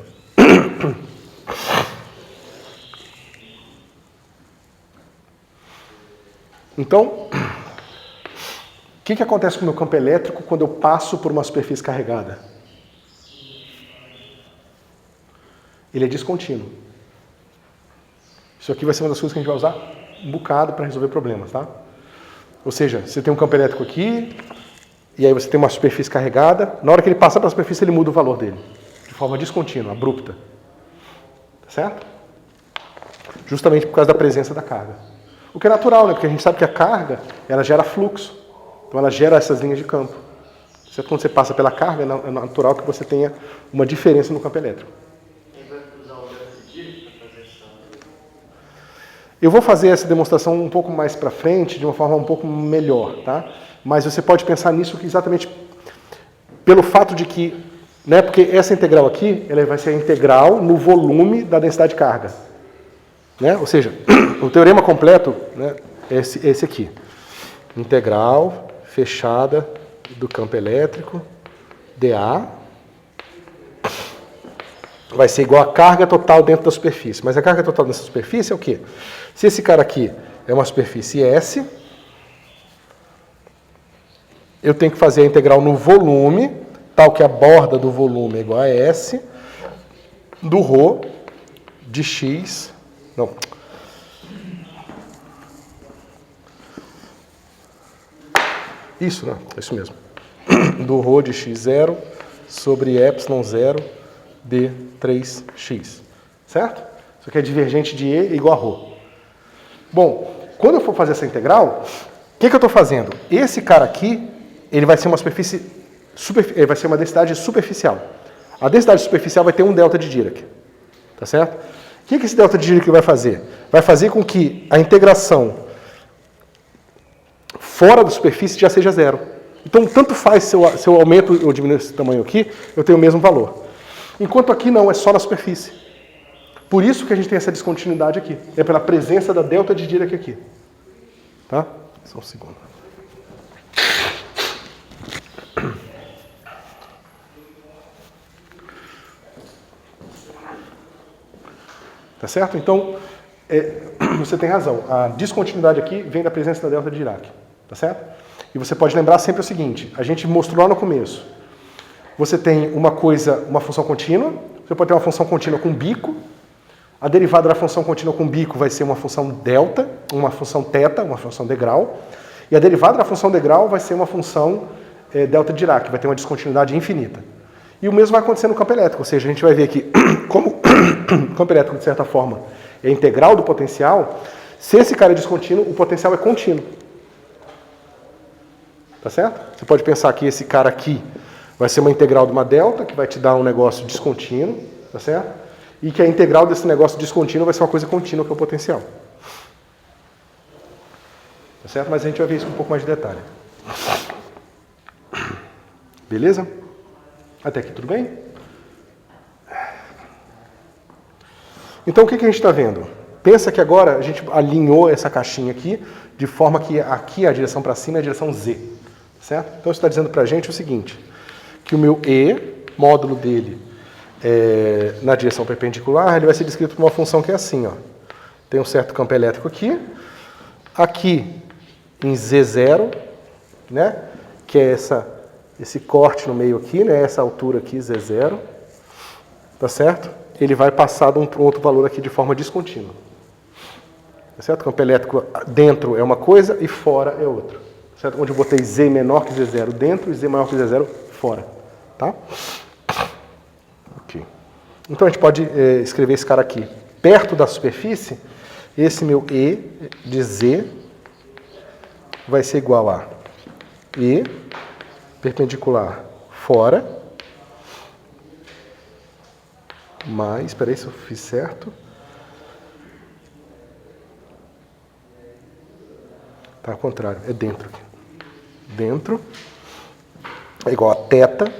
Então, o que acontece com o meu campo elétrico quando eu passo por uma superfície carregada? Ele é descontínuo. Isso aqui vai ser uma das coisas que a gente vai usar um bocado para resolver problemas, tá? Ou seja, você tem um campo elétrico aqui, e aí você tem uma superfície carregada, na hora que ele passa pela superfície, ele muda o valor dele, de forma descontínua, abrupta. Tá certo? Justamente por causa da presença da carga. O que é natural, né? Porque a gente sabe que a carga, ela gera fluxo. Então ela gera essas linhas de campo. Certo? Quando você passa pela carga, é natural que você tenha uma diferença no campo elétrico. Quem vai usar o delta Dirac para fazer essa? Eu vou fazer essa demonstração um pouco mais para frente, de uma forma um pouco melhor, tá? Mas você pode pensar nisso que exatamente pelo fato de que, né, porque essa integral aqui, ela vai ser a integral no volume da densidade de carga. Né? Ou seja, o teorema completo, né, é esse aqui. Integral fechada do campo elétrico, dA, vai ser igual a carga total dentro da superfície. Mas a carga total dessa superfície é o quê? Se esse cara aqui é uma superfície S, eu tenho que fazer a integral no volume, tal que a borda do volume é igual a S, do ρ de x... Não. Isso, né? É isso mesmo. Do ρ de x0 sobre ε0 de 3x. Certo? Isso aqui é divergente de E igual a ρ. Bom, quando eu for fazer essa integral, o que eu estou fazendo? Esse cara aqui, ele vai ser uma superfície, ele vai ser uma densidade superficial. A densidade superficial vai ter um delta de Dirac. Tá certo? O que esse delta de Dirac vai fazer? Vai fazer com que a integração fora da superfície já seja zero. Então, tanto faz se eu aumento ou diminuo esse tamanho aqui, eu tenho o mesmo valor. Enquanto aqui não, é só na superfície. Por isso que a gente tem essa descontinuidade aqui. É pela presença da delta de Dirac aqui. Tá? Só um segundo. Tá certo? Então, você tem razão. A descontinuidade aqui vem da presença da delta de Dirac. Tá certo? E você pode lembrar sempre o seguinte, a gente mostrou lá no começo. Você tem uma função contínua, você pode ter uma função contínua com bico, a derivada da função contínua com bico vai ser uma função delta, uma função θ, uma função degrau, e a derivada da função degrau vai ser uma função delta de Dirac, vai ter uma descontinuidade infinita. E o mesmo vai acontecer no campo elétrico, ou seja, a gente vai ver que, como o campo elétrico, de certa forma, é integral do potencial, se esse cara é descontínuo, o potencial é contínuo. Tá certo? Você pode pensar que esse cara aqui vai ser uma integral de uma delta, que vai te dar um negócio descontínuo, tá certo? E que a integral desse negócio descontínuo vai ser uma coisa contínua, que é o potencial. Tá certo? Mas a gente vai ver isso com um pouco mais de detalhe. Beleza? Até aqui tudo bem? Então o que a gente está vendo? Pensa que agora a gente alinhou essa caixinha aqui, de forma que aqui a direção para cima é a direção Z. Certo? Então isso está dizendo para a gente o seguinte, que o meu E, módulo dele na direção perpendicular, ele vai ser descrito por uma função que é assim, ó. Tem um certo campo elétrico aqui, aqui em Z0, né? Que é esse corte no meio aqui, né? Essa altura aqui, Z0, tá certo? Ele vai passar de um outro valor aqui de forma descontínua. Tá certo? O campo elétrico dentro é uma coisa e fora é outra. Certo? Onde eu botei Z menor que Z0 dentro e Z maior que Z0 fora. Tá? Ok. Então a gente pode escrever esse cara aqui. Perto da superfície, esse meu E de Z vai ser igual a E perpendicular fora, mais, espera aí se eu fiz certo. Tá ao contrário, é dentro aqui. dentro é igual a θ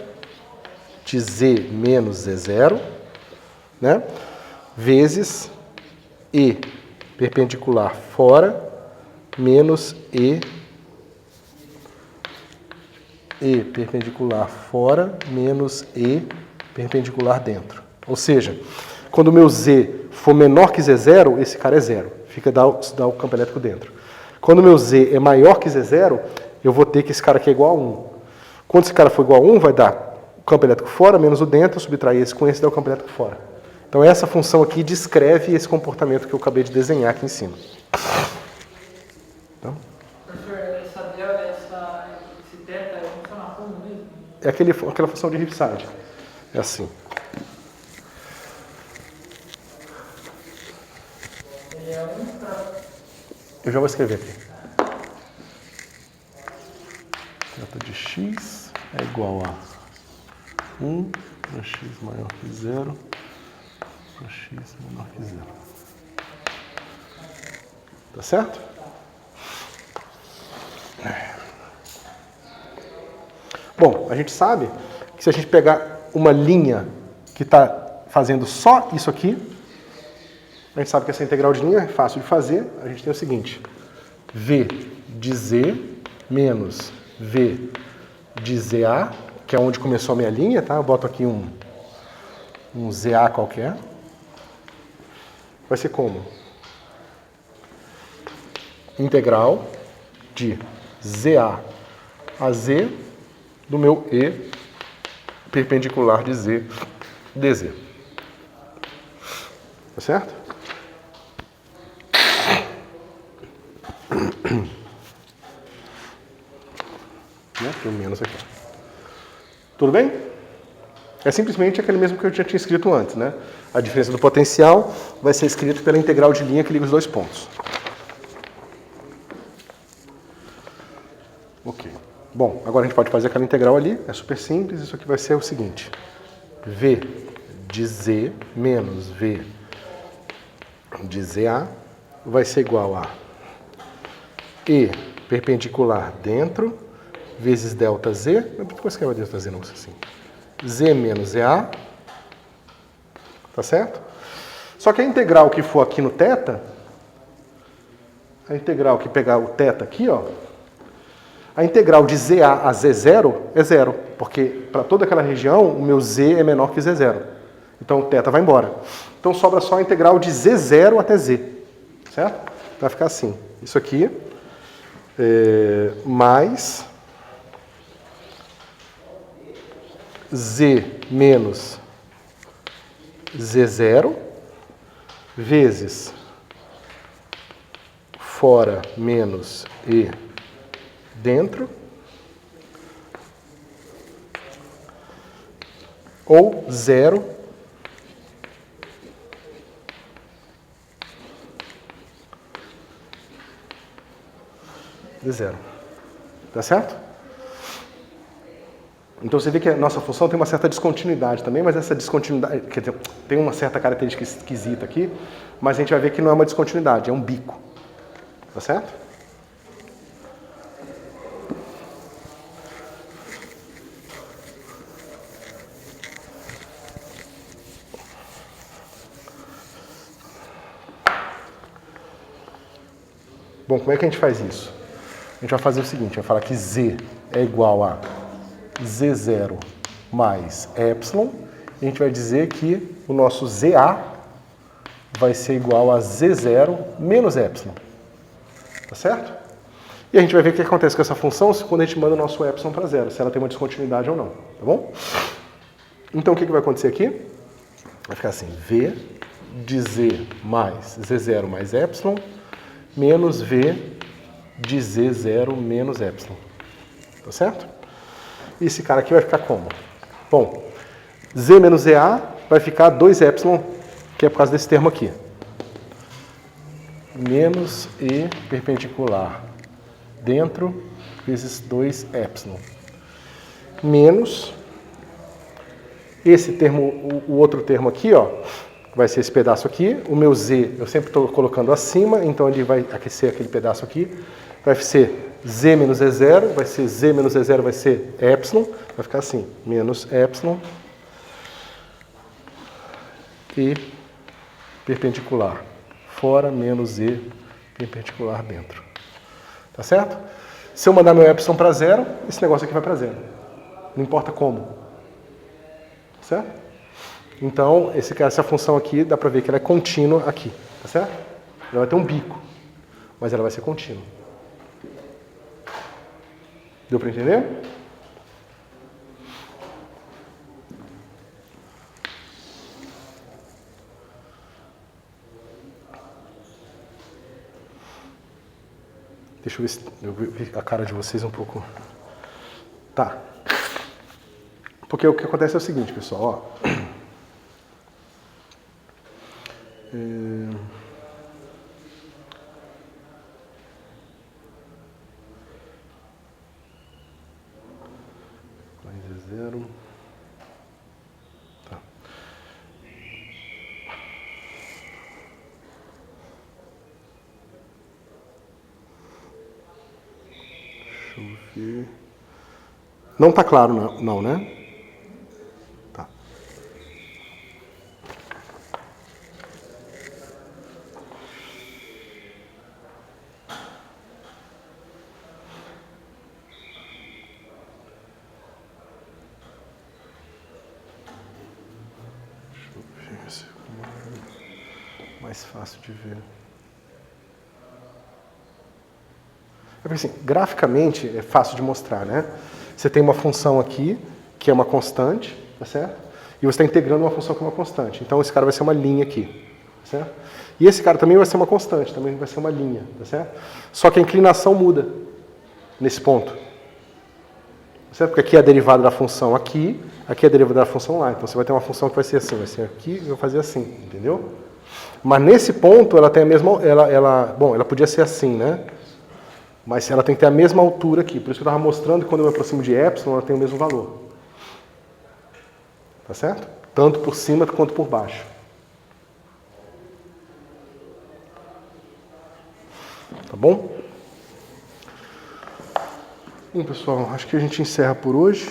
de z menos z0, né? Vezes E perpendicular fora menos E perpendicular fora menos E perpendicular dentro. Ou seja, quando o meu Z for menor que Z0, esse cara é zero. Dá o campo elétrico dentro. Quando o meu Z é maior que Z0, eu vou ter que esse cara aqui é igual a 1. Quando esse cara for igual a 1, vai dar o campo elétrico fora menos o dentro, subtrair esse com esse, dá o campo elétrico fora. Então essa função aqui descreve esse comportamento que eu acabei de desenhar aqui em cima. Então, Professor, esse teta funciona como mesmo? é aquela função de Ripside. É assim. Ele é 1 para... Eu já vou escrever aqui. Θ de x é igual a 1 para x maior que 0 para x menor que 0. Tá certo? Bom, a gente sabe que se a gente pegar uma linha que está fazendo só isso aqui, a gente sabe que essa integral de linha é fácil de fazer. A gente tem o seguinte: v de z menos v de za, que é onde começou a minha linha, tá? Eu boto aqui um za qualquer. Vai ser como? Integral de za a z do meu e perpendicular de z dz. Tá certo? Tem um menos aqui. Tudo bem? É simplesmente aquele mesmo que eu já tinha escrito antes, né? A diferença do potencial vai ser escrito pela integral de linha que liga os dois pontos. Ok. Bom, agora a gente pode fazer aquela integral ali, é super simples. Isso aqui vai ser o seguinte: v de z menos v de za vai ser igual a e perpendicular dentro vezes delta z. Depois que é delta z, não é assim. Z menos za. Tá certo? Só que a integral que for aqui no θ, a integral que pegar o θ aqui, ó, a integral de ZA a Z0 é zero, porque para toda aquela região o meu Z é menor que Z0. Então o θ vai embora. Então sobra só a integral de Z0 até Z. Certo? Vai ficar assim. Isso aqui mais Z menos Z0 vezes fora menos E dentro, ou zero de zero. Tá certo? Então você vê que a nossa função tem uma certa descontinuidade também, mas essa descontinuidade, quer dizer, tem uma certa característica esquisita aqui, mas a gente vai ver que não é uma descontinuidade, é um bico. Tá certo? Bom, como é que a gente faz isso? A gente vai fazer o seguinte, vai falar que Z é igual a Z0 mais epsilon, e a gente vai dizer que o nosso ZA vai ser igual a Z0 menos epsilon. Tá certo? E a gente vai ver o que acontece com essa função quando a gente manda o nosso epsilon para zero, se ela tem uma descontinuidade ou não. Tá bom? Então o que vai acontecer aqui? Vai ficar assim, V de Z mais Z0 mais epsilon menos V de Z0 menos epsilon. Tá certo? E esse cara aqui vai ficar como? Bom, Z menos ZA vai ficar 2 epsilon, que é por causa desse termo aqui. Menos E perpendicular dentro vezes 2 epsilon. Menos esse termo, o outro termo aqui, ó, vai ser esse pedaço aqui. O meu Z eu sempre estou colocando acima, então ele vai aquecer aquele pedaço aqui. Vai ser Z menos E0 vai ser Z menos E0 vai ser epsilon, vai ficar assim, menos epsilon e perpendicular fora menos E perpendicular dentro. Tá certo? Se eu mandar meu epsilon para zero, esse negócio aqui vai para zero. Não importa como. Certo? Então, essa função aqui, dá para ver que ela é contínua aqui. Tá certo? Ela vai ter um bico, mas ela vai ser contínua. Deu para entender? Deixa eu ver se eu vi a cara de vocês um pouco. Tá. Porque o que acontece é o seguinte, pessoal. Ó. Mais é zero. Tá. Deixa eu ver. Não tá claro, não, né? Tá. Deixa eu ver se é mais fácil de ver. É porque, assim, graficamente é fácil de mostrar, né? Você tem uma função aqui, que é uma constante, tá certo? E você está integrando uma função que é uma constante. Então, esse cara vai ser uma linha aqui, tá certo? E esse cara também vai ser uma constante, também vai ser uma linha, tá certo? Só que a inclinação muda nesse ponto. Tá certo? Porque aqui é a derivada da função aqui é a derivada da função lá. Então, você vai ter uma função que vai ser assim, vai ser aqui e vai fazer assim, entendeu? Mas nesse ponto, ela tem a mesma... Bom, ela podia ser assim, né? Mas ela tem que ter a mesma altura aqui. Por isso que eu estava mostrando que quando eu me aproximo de epsilon, ela tem o mesmo valor. Tá certo? Tanto por cima quanto por baixo. Tá bom? Bom, pessoal, acho que a gente encerra por hoje.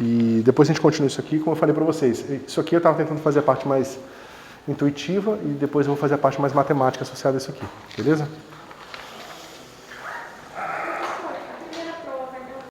E depois a gente continua isso aqui, como eu falei para vocês. Isso aqui eu estava tentando fazer a parte mais intuitiva e depois eu vou fazer a parte mais matemática associada a isso aqui. Beleza?